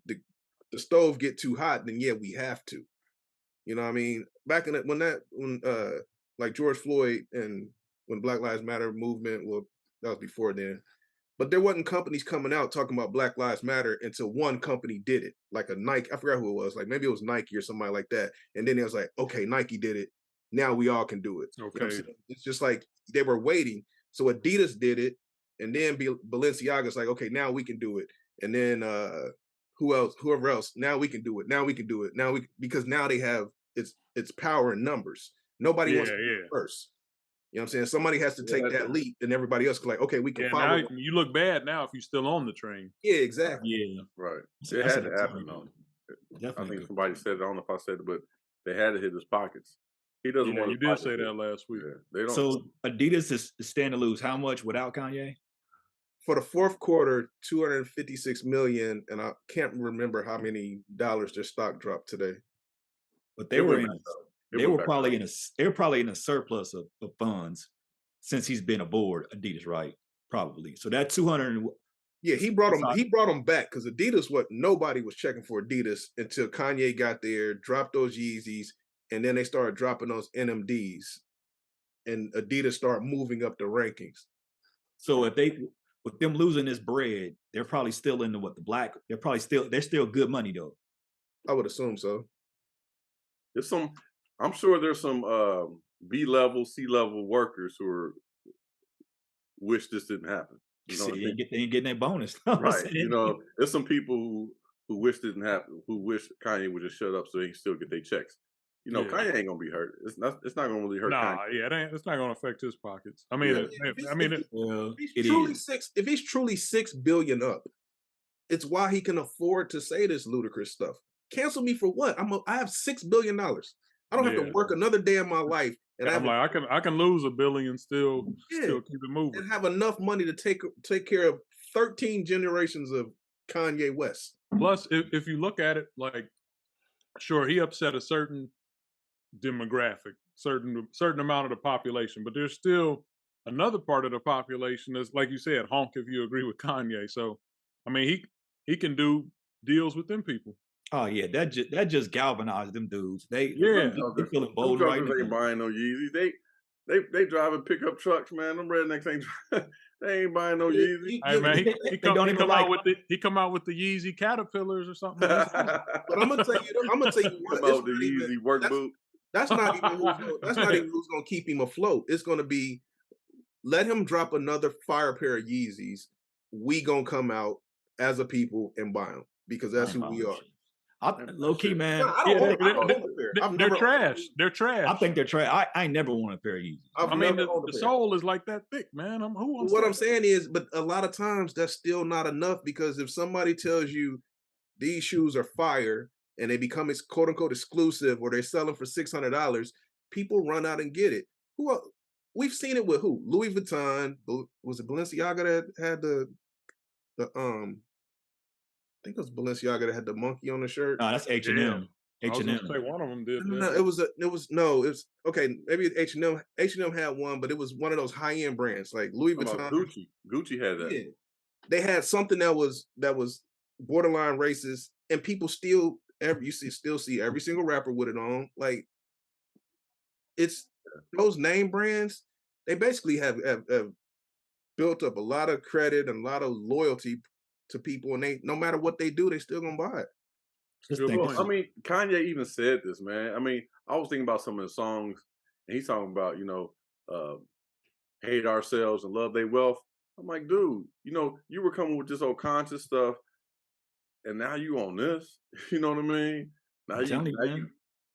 stove get too hot, then yeah, we have to. You know what I mean? Back in when like George Floyd and when Black Lives Matter movement, well, that was before then. But there wasn't companies coming out talking about Black Lives Matter until one company did it, like a Nike. I forgot who it was. Like maybe it was Nike or somebody like that. And then it was like, okay, Nike did it. Now we all can do it. You know what I'm Okay. saying? It's just like they were waiting. So Adidas did it, and then Balenciaga's like, okay, now we can do it. And then who else? Whoever else? Now we can do it. Now we can do it. Because now they have it's power in numbers. Nobody wants to be first. You know what I'm saying? Somebody has to take that leap, and everybody else can like, okay, we can follow. Now you look bad now if you're still on the train. Yeah, exactly. Yeah, Right. That's It a had good to happen point, though. definitely. I think good. somebody said it. I don't know if I said it, but they had to hit his pockets. He doesn't Yeah, want. you did say that last week. Yeah, they don't. So Adidas is stand to lose how much without Kanye? For the fourth quarter, 256 million, and I can't remember how many dollars their stock dropped today. But they It were went in. back up. It They went were back probably up. in a. They were probably in a surplus of funds since he's been aboard Adidas, right? Probably. So that 200. Yeah, he brought them back because Adidas, nobody was checking for Adidas until Kanye got there, dropped those Yeezys, and then they started dropping those NMDs, and Adidas started moving up the rankings. So if they with them losing this bread, they're probably still in the black. They're still good money though. I would assume so. I'm sure there's some B-level, C-level workers who are wish this didn't happen. You know, See, they ain't getting their bonus. right? You know, there's some people who wish this didn't happen, who wish Kanye would just shut up so he can still get their checks. You know, Kanye ain't gonna be hurt. It's not gonna really hurt. Nah, Kanye. it's not gonna affect his pockets. I mean, if he's truly $6 billion up, it's why he can afford to say this ludicrous stuff. Cancel me for what? I have $6 billion. I don't have to work another day in my life, and I can lose $1 billion still keep it moving and have enough money to take care of 13 generations of Kanye West. Plus, if you look at it, like, sure, he upset a certain demographic, certain amount of the population, but there's still another part of the population that's, like you said, honk if you agree with Kanye. So, I mean, he can do deals with them people. Oh yeah, that just galvanized them dudes. They feeling bold them right now. Ain't buying no Yeezys. They driving pickup trucks, man. Them rednecks ain't they ain't buying no Yeezys. Hey man, he come out with the Yeezy caterpillars or something. But I'm gonna tell you what. About the Yeezy work boot. That's not even who's gonna keep him afloat. It's gonna be let him drop another fire pair of Yeezys. We gonna come out as a people and buy them because that's who we are. Low key, man. They're trash. They're trash. I think they're trash. I never want a pair of Yeezys. I mean, the sole is like that thick, man. What I'm saying is, but a lot of times that's still not enough because if somebody tells you these shoes are fire and they become quote unquote exclusive or they're selling for $600, people run out and get it. We've seen it with who? Louis Vuitton. Was it Balenciaga that had the I think it was Balenciaga that had the monkey on the shirt. No, that's H&M. H&M. One of them did. No, it's okay. Maybe H&M had one, but it was one of those high end brands like Louis Vuitton. Gucci had that. Yeah. They had something that was borderline racist, and people still see every single rapper with it on. Like it's those name brands. They basically have built up a lot of credit and a lot of loyalty to people, and they no matter what they do, they still gonna buy it. I mean, Kanye even said this, man. I mean, I was thinking about some of the songs, and he's talking about, hate ourselves and love their wealth. I'm like, dude, you were coming with this old conscious stuff, and now you on this. You know what I mean?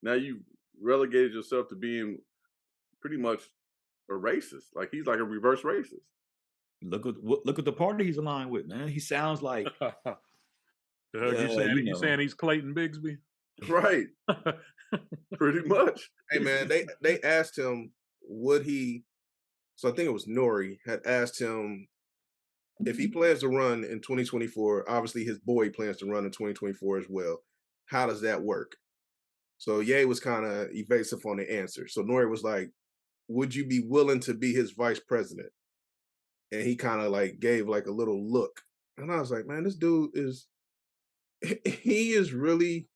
Now you relegated yourself to being pretty much a racist. Like he's like a reverse racist. Look at the party he's aligned with, man. He sounds like you saying he's Clayton Bigsby, right? Pretty much. Hey man, they asked him would he. So I think it was Nori had asked him if he plans to run in 2024. Obviously, his boy plans to run in 2024 as well. How does that work? So Ye was kind of evasive on the answer. So Nori was like, "Would you be willing to be his vice president?" And he kind of like gave like a little look. And I was like, man, this dude he is really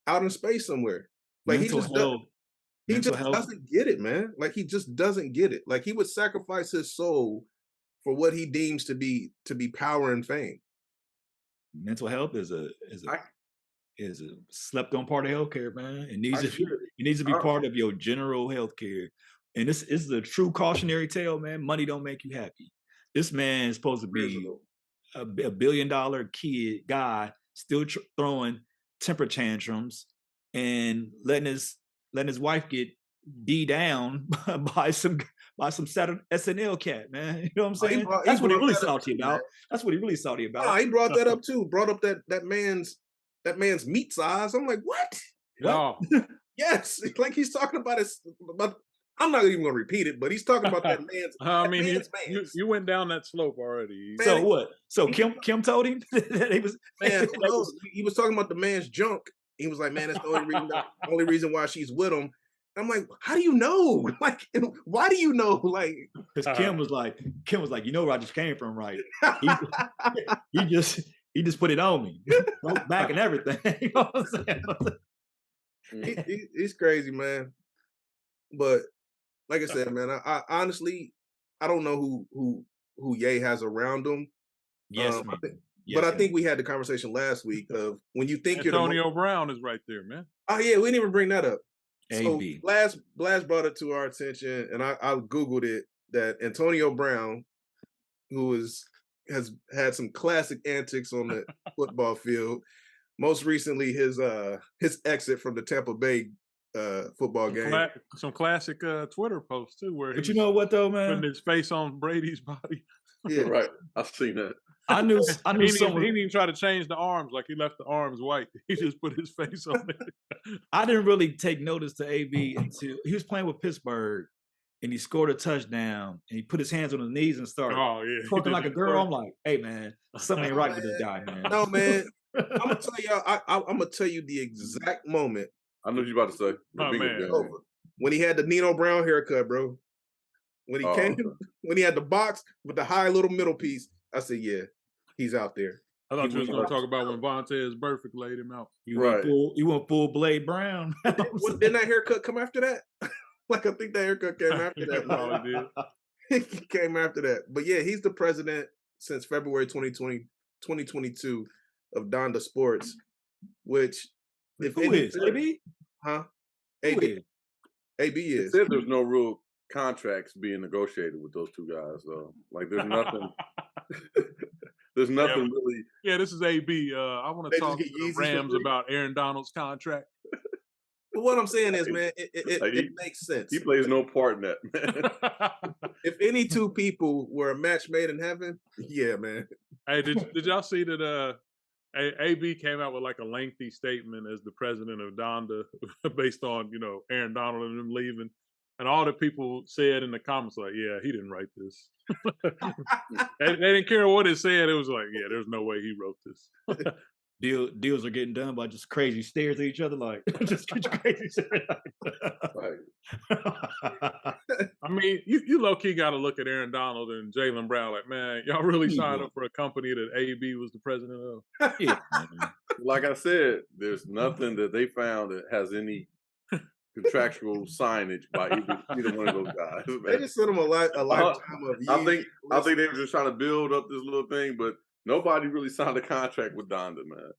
out in space somewhere. Like he just doesn't get it, man. Like he just doesn't get it. Like he would sacrifice his soul for what he deems to be power and fame. Mental health is a slept on part of healthcare, man. It needs to be part of your general healthcare. And this is the true cautionary tale, man. Money don't make you happy. This man is supposed to be a $1 billion guy, still throwing temper tantrums and letting his wife get D down by some SNL cat, man. You know what I'm saying? That's what he really salty about. That's what he really salty about. Nah, he brought that up too. Brought up that man's meat size. I'm like, what? No. Yes, like he's talking about I'm not even gonna repeat it, but he's talking about that man's. I mean, you went down that slope already. Man, so what? So Kim told him that he was. Man, he was talking about the man's junk. He was like, man, that's the only reason why she's with him. I'm like, how do you know? Like, why do you know? Like, because Kim was like, you know where I just came from, right? He just put it on me, back and everything. You know what I'm saying? He's crazy, man. But like I said, man, I honestly, I don't know who Ye has around him. Yes, but I think we had the conversation last week of when you think Antonio Brown is right there, man. Oh yeah, we didn't even bring that up. AB. So Blast brought it to our attention, and I Googled it, that Antonio Brown, who has had some classic antics on the football field, most recently his exit from the Tampa Bay football game. Some classic Twitter posts too, where but you know what though, man, putting his face on Brady's body. Yeah, right. I've seen that. I knew he didn't even try to change the arms, like he left the arms white. He just put his face on it. I didn't really take notice to AB until he was playing with Pittsburgh and he scored a touchdown and he put his hands on his knees and started twerking like a girl. I'm like, hey man, something ain't right with this guy, man. No, man. I'm gonna tell y'all, I'm gonna tell you the exact moment. I know what you're about to say. Oh, man. When he had the Nino Brown haircut, bro. When he when he had the box with the high little middle piece, I said, yeah, he's out there. I thought you was going to talk about when Vontaze Burfict laid him out. You went full Blade Brown. Didn't that haircut come after that? Like, I think that haircut came after that. Probably did. He came after that. But yeah, he's the president since February 2022 of Donda Sports, which who is AB? Huh? AB. AB is. It said there's no real contracts being negotiated with those two guys, though. Like, there's nothing. There's nothing really. Yeah, this is AB. I want to talk to the Rams about Aaron Donald's contract. But what I'm saying is, man, it makes sense. He plays no part in that, man. If any two people were a match made in heaven, yeah, man. Hey, did y'all see that? AB came out with like a lengthy statement as the president of Donda, based on Aaron Donald and them leaving, and all the people said in the comments like, "Yeah, he didn't write this." They didn't care what it said. It was like, "Yeah, there's no way he wrote this." Deals are getting done by just crazy stares at each other, like just crazy stares. I mean, you low key got to look at Aaron Donald and Jaylen Brown, like, man, y'all really signed up for a company that AB was the president of. Yeah. Like I said, there's nothing that they found that has any contractual signage by either one of those guys. Man. They just sent him a lifetime of years. I think they were just trying to build up this little thing, but nobody really signed a contract with Donda, man.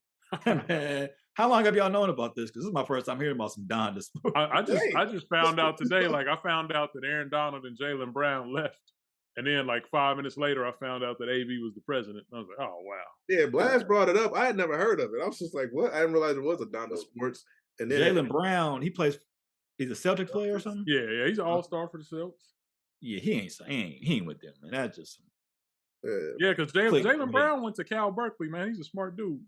Man, how long have y'all known about this? Because this is my first time hearing about some Donda. I just found out today. Like, I found out that Aaron Donald and Jaylen Brown left, and then like 5 minutes later, I found out that AB was the president. And I was like, oh wow. Yeah, Blast brought it up. I had never heard of it. I was just like, what? I didn't realize it was a Donda Sports. And then Jaylen Brown, he's a Celtic player or something. Yeah, he's an all-star for the Celtics. Yeah, he ain't with them, man. That's just. Yeah, because Jaylen Brown went to Cal Berkeley, man. He's a smart dude.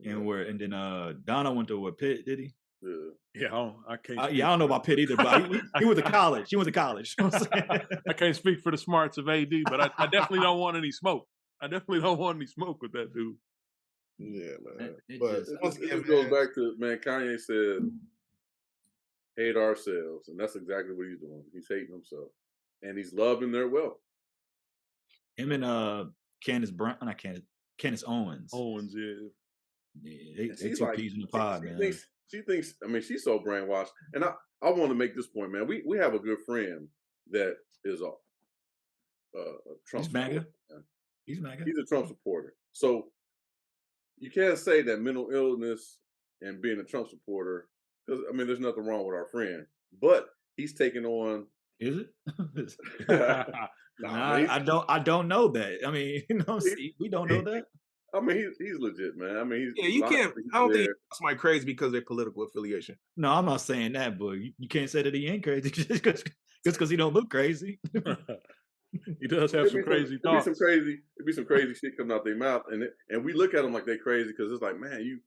And then Donna went to Pitt, did he? Yeah, I can't. I don't know about Pitt either, but he went to college. He went to college. You know what I'm saying? I can't speak for the smarts of AD, but I definitely don't want any smoke. I definitely don't want any smoke with that dude. Yeah, man. It goes back to, man, Kanye said, hate ourselves. And that's exactly what he's doing. He's hating himself. And he's loving their wealth. Him and Candace Owens. Owens, yeah. Yeah, they two peas in the pod, man. She thinks, I mean, she's so brainwashed. And I want to make this point, man. We have a good friend that is Trump He's MAGA. supporter. Man. He's MAGA. He's a Trump supporter. So you can't say that mental illness and being a Trump supporter, because I mean, there's nothing wrong with our friend, but he's taking on. Is it? Nah, man, I don't know that. I mean, we don't know that. I mean, he's legit, man. I mean, Yeah, you can't. I don't think somebody crazy because of their political affiliation. No, I'm not saying that, but you can't say that he ain't crazy just because he don't look crazy. He does have some crazy thoughts. It'd be some crazy shit coming out their mouth, and we look at them like they crazy because it's like, man,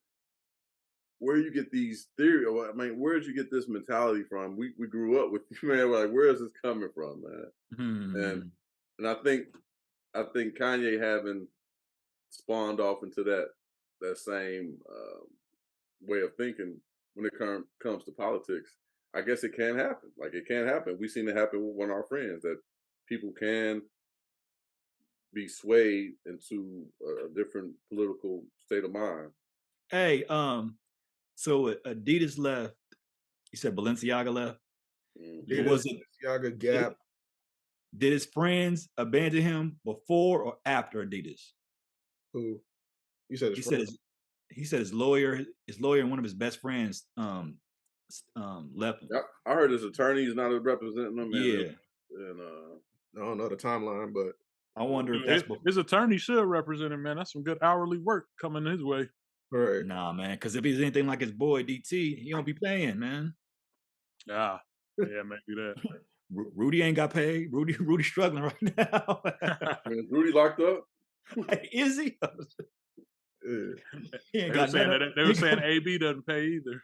where you get these theories? I mean, where did you get this mentality from? We grew up with you, man. We're like, where is this coming from, man? And I think Kanye having spawned off into that same way of thinking when it comes to politics. I guess it can happen. Like, it can happen. We've seen it happen with one of our friends, that people can be swayed into a different political state of mind. Hey, so Adidas left. You said Balenciaga left. Adidas, Was it Balenciaga, Gap? Did his friends abandon him before or after Adidas? Who? You said he said his lawyer and one of his best friends left him. I heard his attorney is not representing him. Yeah. And I don't know the timeline, but I wonder if that's his attorney should represent him, man. That's some good hourly work coming his way. right. Nah, man, because if he's anything like his boy DT, he don't be paying, man. Yeah, maybe that. Rudy ain't got paid. Rudy struggling right now. is Rudy locked up? Is he? He ain't got they were saying AB doesn't pay either.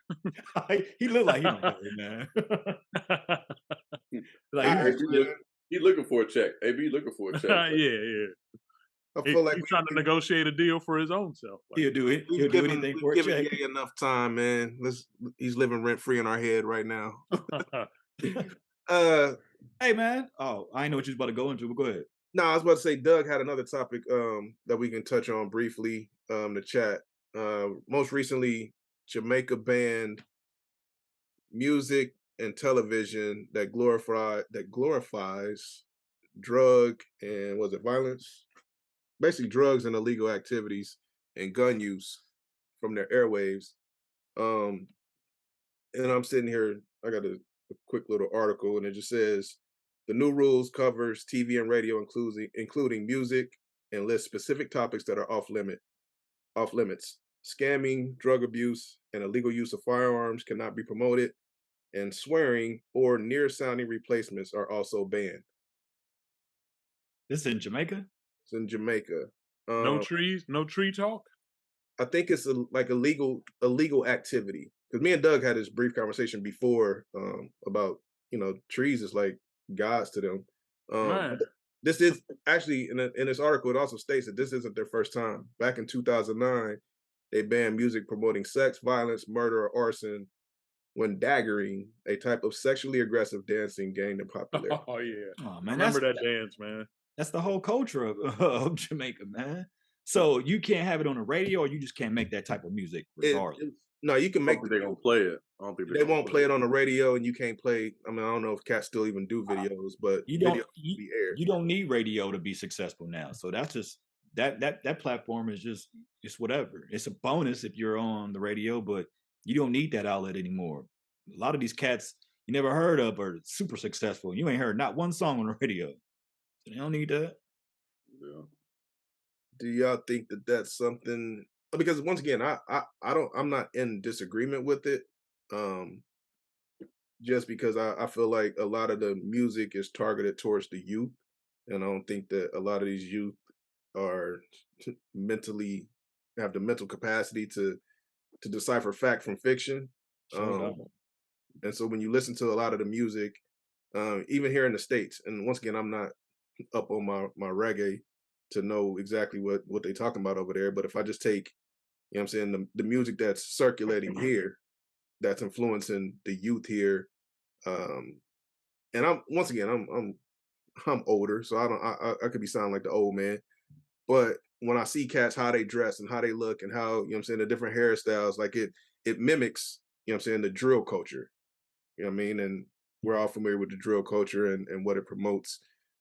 He look like he don't pay, man. Like he looking for a check. AB looking for a check. Yeah. I feel like he's trying to negotiate a deal for his own self. Like, he'll do it. He'll do anything for a check. Ye enough time, man. He's living rent free in our head right now. Hey, man. Oh, I know what you're about to go into, but go ahead. No, I was about to say Doug had another topic that we can touch on briefly. The chat. Most recently, Jamaica banned music and television that glorifies drug and violence, basically drugs and illegal activities and gun use from their airwaves. And I'm sitting here, I got a quick little article, and it just says the new rules covers TV and radio, including music, and lists specific topics that are off limits. Scamming, drug abuse, and illegal use of firearms cannot be promoted, and swearing or near-sounding replacements are also banned. This is in Jamaica? It's in Jamaica. No trees, no tree talk? I think it's like a legal activity. Because me and Doug had this brief conversation before about, trees is like gods to them. This is actually, in this article, it also states that this isn't their first time. Back in 2009, they banned music promoting sex, violence, murder, or arson when daggering, a type of sexually aggressive dancing, gained in popularity. Oh, yeah. Oh, man, remember that dance, man. That's the whole culture of Jamaica, man. So you can't have it on the radio, or you just can't make that type of music regardless. No, you can make. They're gonna play it. I don't think they won't play it on the radio, and you can't play. I mean, I don't know if cats still even do videos, but you don't need radio to be successful now. So that's just that platform is just whatever. It's a bonus if you're on the radio, but you don't need that outlet anymore. A lot of these cats you never heard of are super successful. You ain't heard not one song on the radio. So they don't need that. Yeah. Do y'all think that that's something? Because once again, I'm not in disagreement with it. Just because I feel like a lot of the music is targeted towards the youth, and I don't think that a lot of these youth are mentally have the mental capacity to decipher fact from fiction. And so when you listen to a lot of the music, even here in the States, and once again, I'm not up on my reggae to know exactly what they're talking about over there. But if I just take, what I'm saying, the music that's circulating here, that's influencing the youth here, and I'm older, so I could be sounding like the old man. But when I see cats, how they dress and how they look and how, the different hairstyles, like it mimics, the drill culture. You know what I mean? And we're all familiar with the drill culture and what it promotes.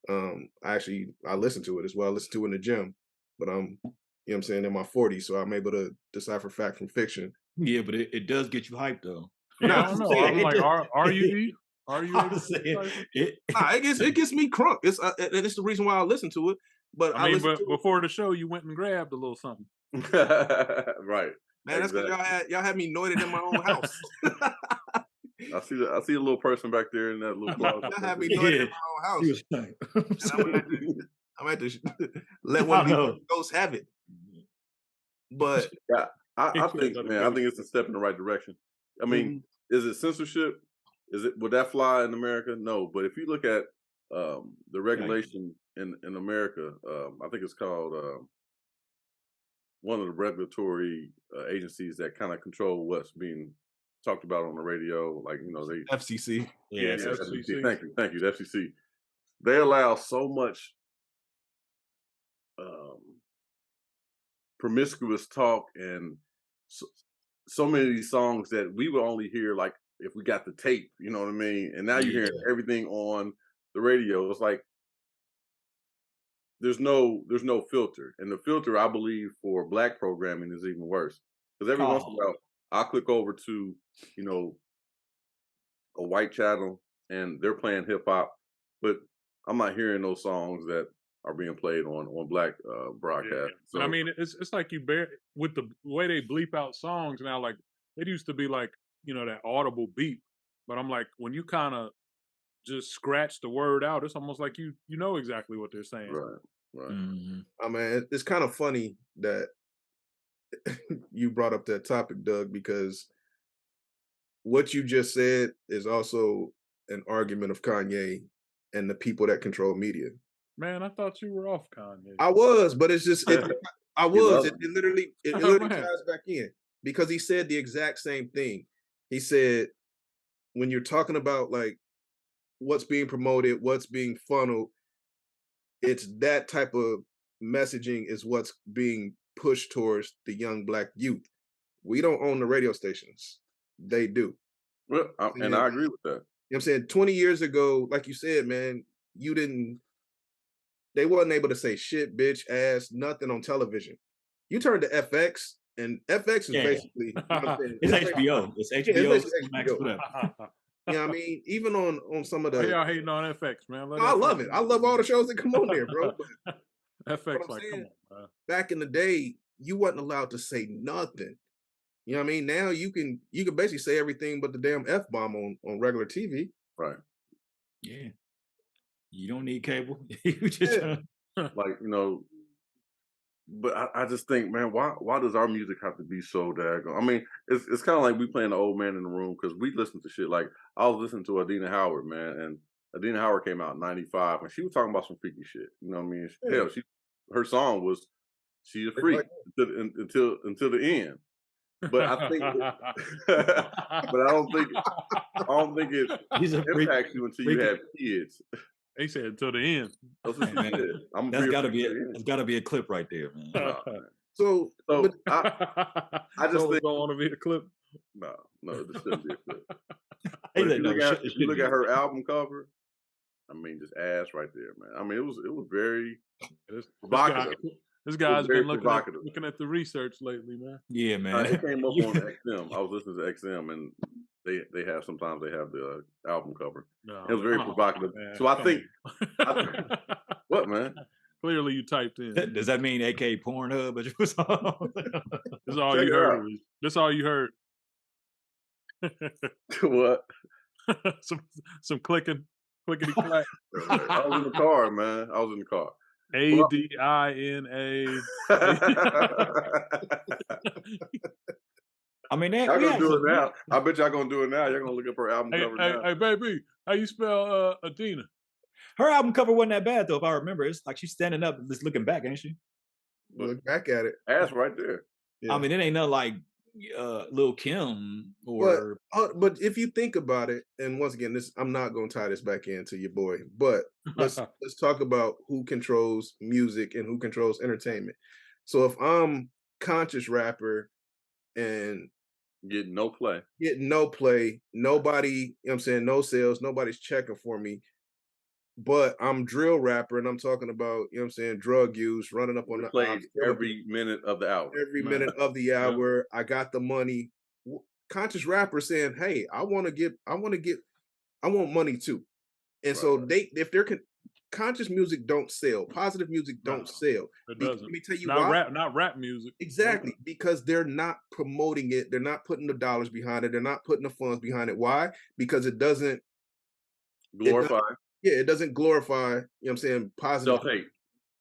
I listen to it as well. I listen to it in the gym, but I'm, you know what I'm saying, in my 40s, so I'm able to decipher fact from fiction. Yeah, but it does get you hyped though. Yeah, I don't know. I'm like, are you I able to was saying, decipher? It gets me crunk. It's the reason why I listen to it. But I mean, listen but to it. before the show, you went and grabbed a little something. Right. Man, that's because y'all had me noited in my own house. I see a little person back there in that little closet. Y'all had me noited in my own He house. was like, And I'm at to let one of these ghosts have it. But yeah, I think, man, I think it's a step in the right direction. I mean, is it censorship? Would that fly in America? No. But if you look at the regulation in America, I think it's called one of the regulatory agencies that kind of control what's being talked about on the radio, like, you know, they FCC. Yeah, FCC. Thank you, the FCC. They allow so much promiscuous talk and so many of these songs that we would only hear like if we got the tape, you know what I mean? And now you're hearing everything on the radio. It's like there's no filter, and the filter, I believe, for Black programming is even worse, because every once in a while I'll click over to, you know, a white channel and they're playing hip hop, but I'm not hearing those songs that are being played on Black broadcast. So, I mean, it's like with the way they bleep out songs now. Like it used to be like, you know, that audible beep, but I'm like, when you kind of just scratch the word out, it's almost like you know exactly what they're saying. Right. I mean, it's kind of funny that you brought up that topic, Doug, because what you just said is also an argument of Kanye and the people that control media. Man, I thought you were off Kanye. I was, but it's just It literally ties back in, because he said the exact same thing. He said, when you're talking about like what's being promoted, what's being funneled, it's that type of messaging is what's being pushed towards the young Black youth. We don't own the radio stations. They do. Well, and I agree with that. You know what I'm saying? 20 years ago, like you said, man, they wasn't able to say shit, bitch, ass, nothing on television. You turn to FX, and FX is basically, you know, it's HBO. It's HBO. It's HBO. You know what I mean? Even on some of the... Y'all hating on FX, man. I love it. I love all the shows that come on there, bro. FX, like, come on, man. Back in the day, you wasn't allowed to say nothing. You know what I mean? Now you can basically say everything but the damn F-bomb on regular TV. Right. Yeah. You don't need cable. You just like, you know, but I just think, man, why does our music have to be so daggone? I mean, it's kind of like we playing the old man in the room, because we listen to shit. Like, I was listening to Adina Howard, man, and Adina Howard came out in '95, and she was talking about some freaky shit. You know what I mean? Hell, her song was "She's a Freak" until the end. But I think, but I don't think it impacts you until you have kids. He said until the end. That's gotta be a clip right there, man. So I just think, don't want to be a clip. No, this shouldn't be a clip. If you look at her album cover, I mean, just ass right there, man. I mean, it was very provocative. This guy's been looking at the research lately, man. Yeah, man. It came up on XM. I was listening to XM, and they have the album cover. No, it was very provocative. Man, so I think what, man? Clearly you typed in. Does that mean AK Pornhub? That's all you heard. That's all you heard. What? some clickety clack. I was in the car, man. ADINA. I mean, y'all gonna do it now. I bet y'all gonna do it now. You're gonna look up her album cover now. Hey, baby, how you spell Adina? Her album cover wasn't that bad though, if I remember. It's like she's standing up and just looking back, ain't she? Look back at it. Ass right there. Yeah. I mean, it ain't nothing like Lil Kim or. But if you think about it, and once again, I'm not gonna tie this back into your boy, but let's talk about who controls music and who controls entertainment. So if I'm conscious rapper and getting no play, nobody, you know what I'm saying, no sales, nobody's checking for me, but I'm drill rapper and I'm talking about, you know what I'm saying, drug use, running up on the Played ops, killing every minute of the hour. every Man. minute of the Yeah. hour. I got the money. Conscious rapper saying, "Hey, I want money too." And Right. so if they're conscious music don't sell, positive music No, don't sell. it Let doesn't. me tell you Not why. rap music. Nope. Exactly, because they're not promoting it. They're not putting the dollars behind it. They're not putting the funds behind it. Why? Because it doesn't. Glorify, It doesn't glorify. You know what I'm saying? Positive. self-hate. It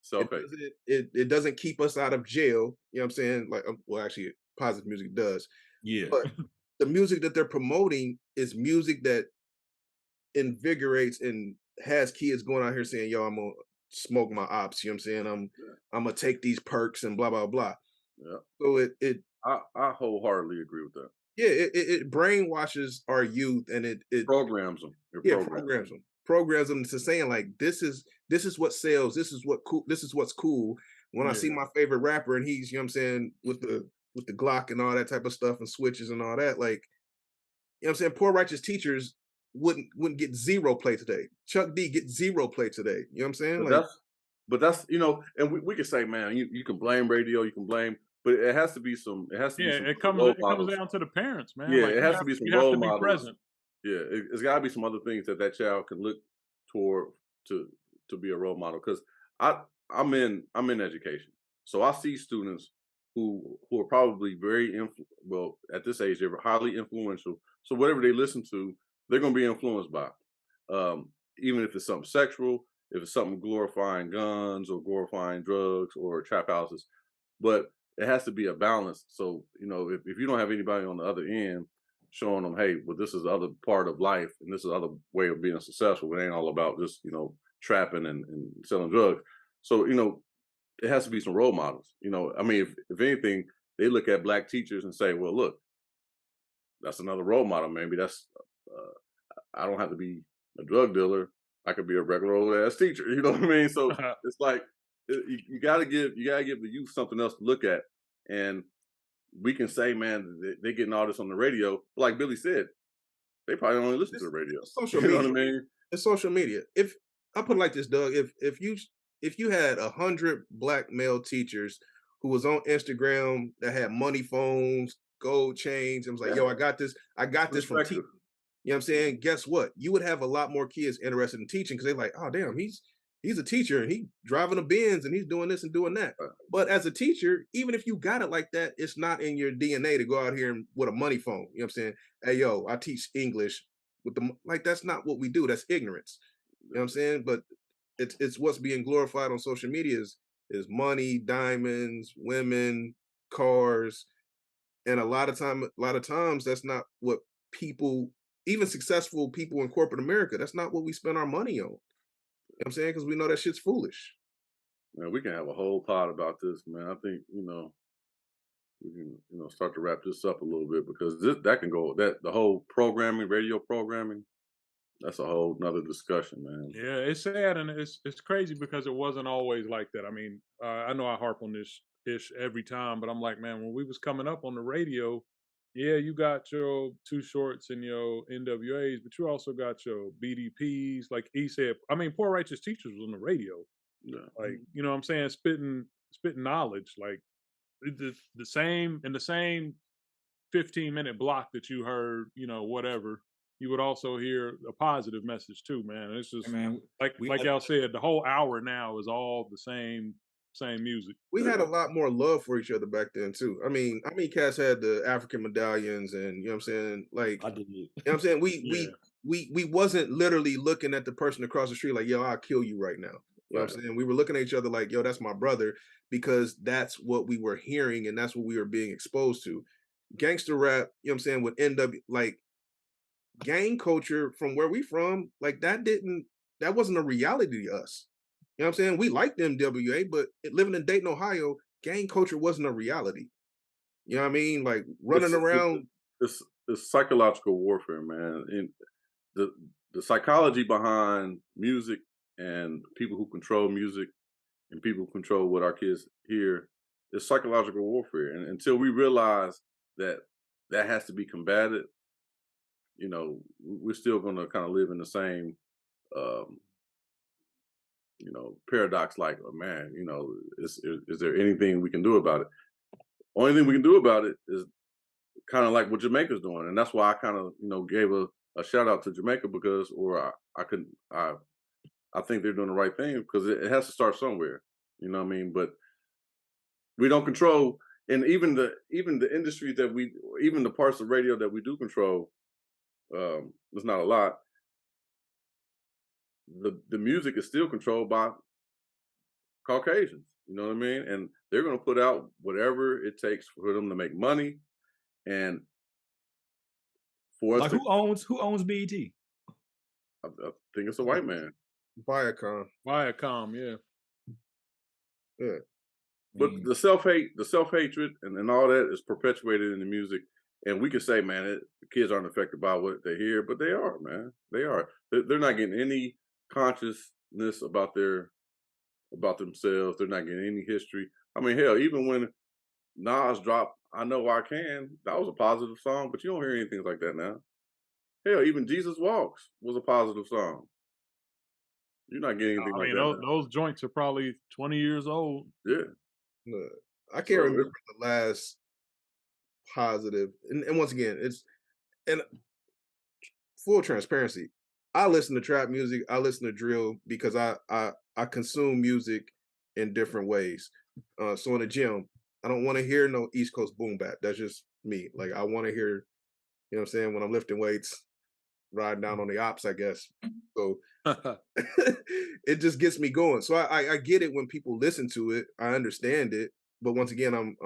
Self-hate. doesn't. It doesn't keep us out of jail. You know what I'm saying? Like, well, actually, positive music does. Yeah. But the music that they're promoting is music that invigorates and has kids going out here saying, "Yo, I'm gonna smoke my ops." You know what I'm saying? I'm gonna take these perks and blah blah blah. Yeah. So it I wholeheartedly agree with that. yeah, it brainwashes our youth, and it Programs them. programs them to saying like this is what sells, this is what's cool. When I see Yeah. my favorite rapper and he's, you know what I'm saying, with the Glock and all that type of stuff and switches and all that, like, you know what I'm saying, poor righteous teachers wouldn't get zero play today. Chuck D get zero play today. You know what I'm saying? But Like, that's and we can say, man, you can blame radio, you can blame, but it has to be some Yeah, it role comes models. down to the parents, man. Yeah, Like it has to be some you have role to be models. present. Yeah, it's got to be some other things that child can look toward to be a role model. Because I'm in education, so I see students who are probably well, at this age they're highly influential. So whatever they listen to, they're going to be influenced by. Even if it's something sexual, if it's something glorifying guns or glorifying drugs or trap houses, but it has to be a balance. So, if you don't have anybody on the other end showing them, hey, well, this is the other part of life and this is the other way of being successful. It ain't all about just, trapping and selling drugs. So, it has to be some role models. I mean, if anything, they look at black teachers and say, well, look, that's another role model. Maybe I don't have to be a drug dealer. I could be a regular old ass teacher. You know what I mean? So it's like you gotta give the youth something else to look at. And we can say, man, they're getting all this on the radio. Like Billy said, they probably only listen to the radio. social You know media. what I mean? It's social media. If I put it like this, Doug, if you had 100 black male teachers who was on Instagram that had money phones, gold chains, and was like, "Yo, I got this from teaching." Perspective. You know what I'm saying? Guess what? You would have a lot more kids interested in teaching because they're like, "Oh, damn, he's a teacher and he driving a Benz and he's doing this and doing that." Right. But as a teacher, even if you got it like that, it's not in your DNA to go out here and with a money phone. You know what I'm saying? Hey, yo, I teach English with that's not what we do. That's ignorance. You know what I'm saying? But it's what's being glorified on social media is money, diamonds, women, cars, and a lot of times that's not what people, even successful people in corporate America, that's not what we spend our money on. You know what I'm saying? Because we know that shit's foolish. Man, we can have a whole pod about this, man. I think, we can, start to wrap this up a little bit because that can go the whole programming, radio programming, that's a whole nother discussion, man. Yeah, it's sad and it's crazy because it wasn't always like that. I mean, I know I harp on this ish every time, but I'm like, man, when we was coming up on the radio, yeah, you got your Too Shorts and your NWAs, but you also got your BDPs. Like he said, I mean, Poor Righteous Teachers was on the radio. Yeah. Like, you know what I'm saying? Spitting knowledge. Like the same 15-minute block that you heard, whatever, you would also hear a positive message too, man. It's just Man, like y'all said, the whole hour now is all the same music. We had a lot more love for each other back then too. I mean, cats had the African medallions, and you know what I'm saying? Like, I did. you know what I'm saying? Yeah. We wasn't literally looking at the person across the street like, "Yo, I'll kill you right now." You know what I'm saying? We were looking at each other like, "Yo, that's my brother," because that's what we were hearing and that's what we were being exposed to. Gangster rap, you know what I'm saying, with NW, like gang culture from where we from, like that wasn't a reality to us. You know what I'm saying? We liked NWA, but living in Dayton, Ohio, gang culture wasn't a reality. You know what I mean? Like running around. It's psychological warfare, man. And the psychology behind music and people who control music and people who control what our kids hear is psychological warfare. And until we realize that has to be combated, we're still going to kind of live in the same paradox like, oh man, is there anything we can do about it? Only thing we can do about it is kind of like what Jamaica's doing, and that's why I kind of gave a shout out to Jamaica because, I think they're doing the right thing because it has to start somewhere. You know what I mean? But we don't control, and even the industry even the parts of radio that we do control, there's not a lot. The music is still controlled by Caucasians. You know what I mean? And they're going to put out whatever it takes for them to make money, and for us Like to, who owns BET? I think it's a white man. Viacom. Viacom, yeah. But the self-hatred and all that is perpetuated in the music. And we can say, man, the kids aren't affected by what they hear, but they are, man. They are. They're not getting any consciousness about themselves. They're not getting any history. I mean, hell, even when Nas dropped I Know I Can, that was a positive song, but you don't hear anything like that now. Hell, even Jesus Walks was a positive song. You're not getting anything like that. Those joints are probably 20 years old. Yeah. Look, I can't remember the last positive, and once again, and full transparency. I listen to trap music. I listen to drill because I consume music in different ways. So in the gym, I don't want to hear no East Coast boom bap. That's just me. Like I want to hear, you know what I'm saying, when I'm lifting weights, riding down on the ops, I guess. So it just gets me going. So I get it when people listen to it. I understand it. But once again, I'm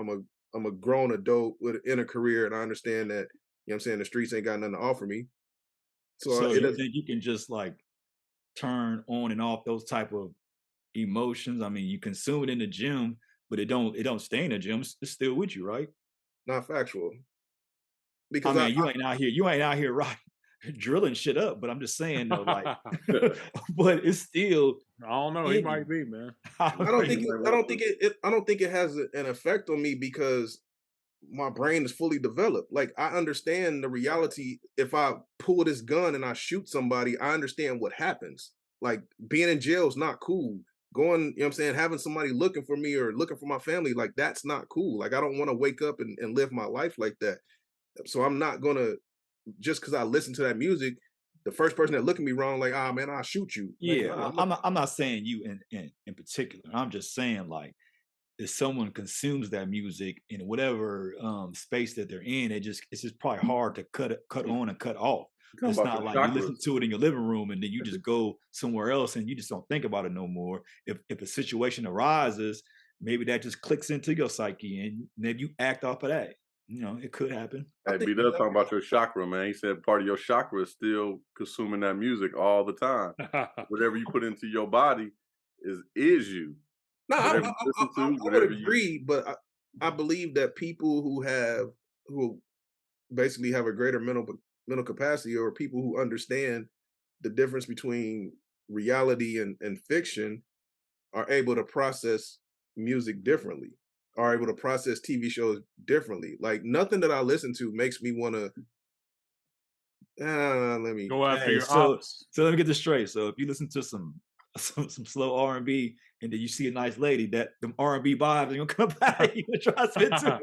a grown adult in a career, and I understand that, you know what I'm saying, the streets ain't got nothing to offer me. So you think you can just like turn on and off those type of emotions? I mean, you consume it in the gym, but it don't stay in the gym. It's still with you, right? Not factual. Because you ain't out here right drilling shit up, but I'm just saying though, like, but it's still. I don't know. He might be, man. I don't think it has an effect on me because my brain is fully developed. Like I understand the reality. If I pull this gun and I shoot somebody, I understand what happens. Like being in jail is not cool. Going, you know what I'm saying, having somebody looking for me or looking for my family, like that's not cool. Like I don't want to wake up and live my life like that. So I'm not gonna, just because I listen to that music, the first person that look at me wrong, like, man, I'll shoot you. Yeah, like, I'm not saying you in particular. I'm just saying, like, if someone consumes that music in whatever space that they're in, it's just probably hard to cut on and cut off. It's not like you listen to it in your living room and then you just go somewhere else and you just don't think about it no more. If a situation arises, maybe that just clicks into your psyche and maybe you act off of that. You know, it could happen. Hey, B-Dub talking about your chakra, man. He said part of your chakra is still consuming that music all the time. Whatever you put into your body is you. No, I would agree, but I believe that people who basically have a greater mental capacity, or people who understand the difference between reality and fiction, are able to process music differently, are able to process TV shows differently. Like nothing that I listen to makes me want to. Let me go after your ops. So let me get this straight. So if you listen to some slow R&B and then you see a nice lady, that them R&B vibes are gonna come back. You gonna try to spit to her.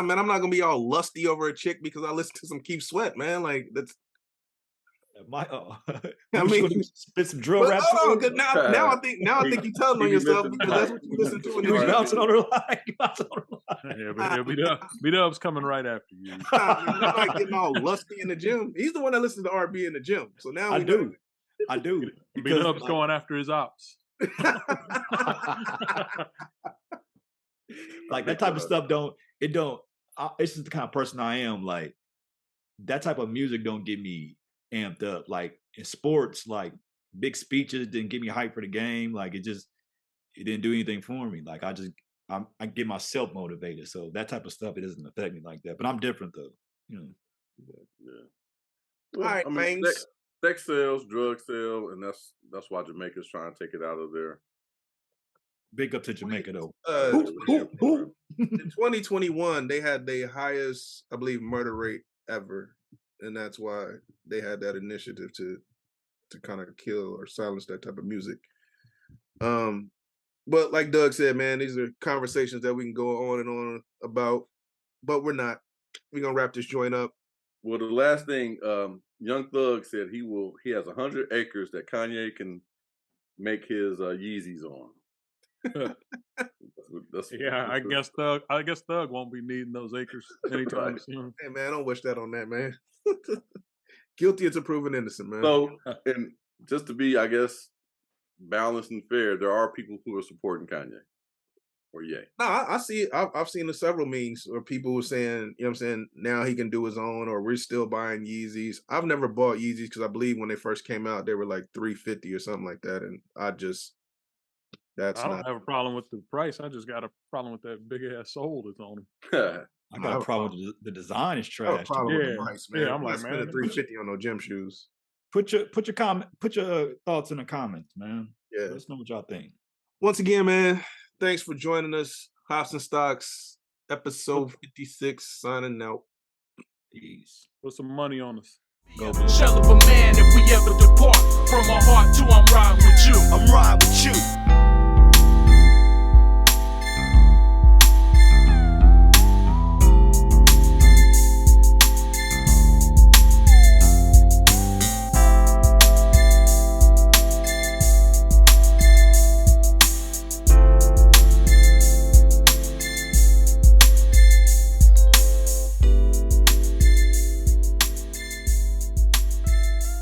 Man, I'm not gonna be all lusty over a chick because I listen to some Keith Sweat, man. Like that's. I mean, spit some drill rap. Now I think you're telling on yourself because that's what you listen to. You bouncing on her line. Yeah, B-Dub's coming right after you. I'm not getting all lusty in the gym. He's the one that listens to R&B in the gym. So now I do. B-Dub's going after his ops. Like that type of stuff it's just the kind of person I am. Like that type of music don't get me amped up. Like in sports, like big speeches didn't get me hyped for the game. Like it didn't do anything for me. Like I get myself motivated. So that type of stuff, it doesn't affect me like that. But I'm different though. You know. Yeah. Well, all right, man. Sex sales, drug sale, and that's why Jamaica's trying to take it out of there. Big up to Jamaica though. In 2021, they had the highest, I believe, murder rate ever, and that's why they had that initiative to kind of kill or silence that type of music. But like Doug said, man, these are conversations that we can go on and on about, but we're not. We're gonna wrap this joint up. Well, the last thing, Young Thug said he has 100 acres that Kanye can make his Yeezys on. Yeah, I guess Thug won't be needing those acres anytime Right. soon. Hey man, don't wish that on that man. Guilty until proven innocent, man. So, and just to be, I guess, balanced and fair, there are people who are supporting Kanye or Ye. No, I see it. I've seen several memes where people were saying, you know what I'm saying, now he can do his own, or we're still buying Yeezys. I've never bought Yeezys because I believe when they first came out, they were like $350 or something like that. And I don't have a problem with the price. I just got a problem with that big ass sole that's on them. I got a problem with the design is I have a trash. problem with the Yeah. price, man. Yeah, I'm I'm not like, spending man, $350 on no gym shoes. Put your thoughts in the comments, man. Yeah. Let us know what y'all think. Once again, man, thanks for joining us. Hops and Stocks, episode 56, signing out. Peace. put some money on us. Go, Blue. Shell of a man if we ever depart from our heart to I'm riding with you.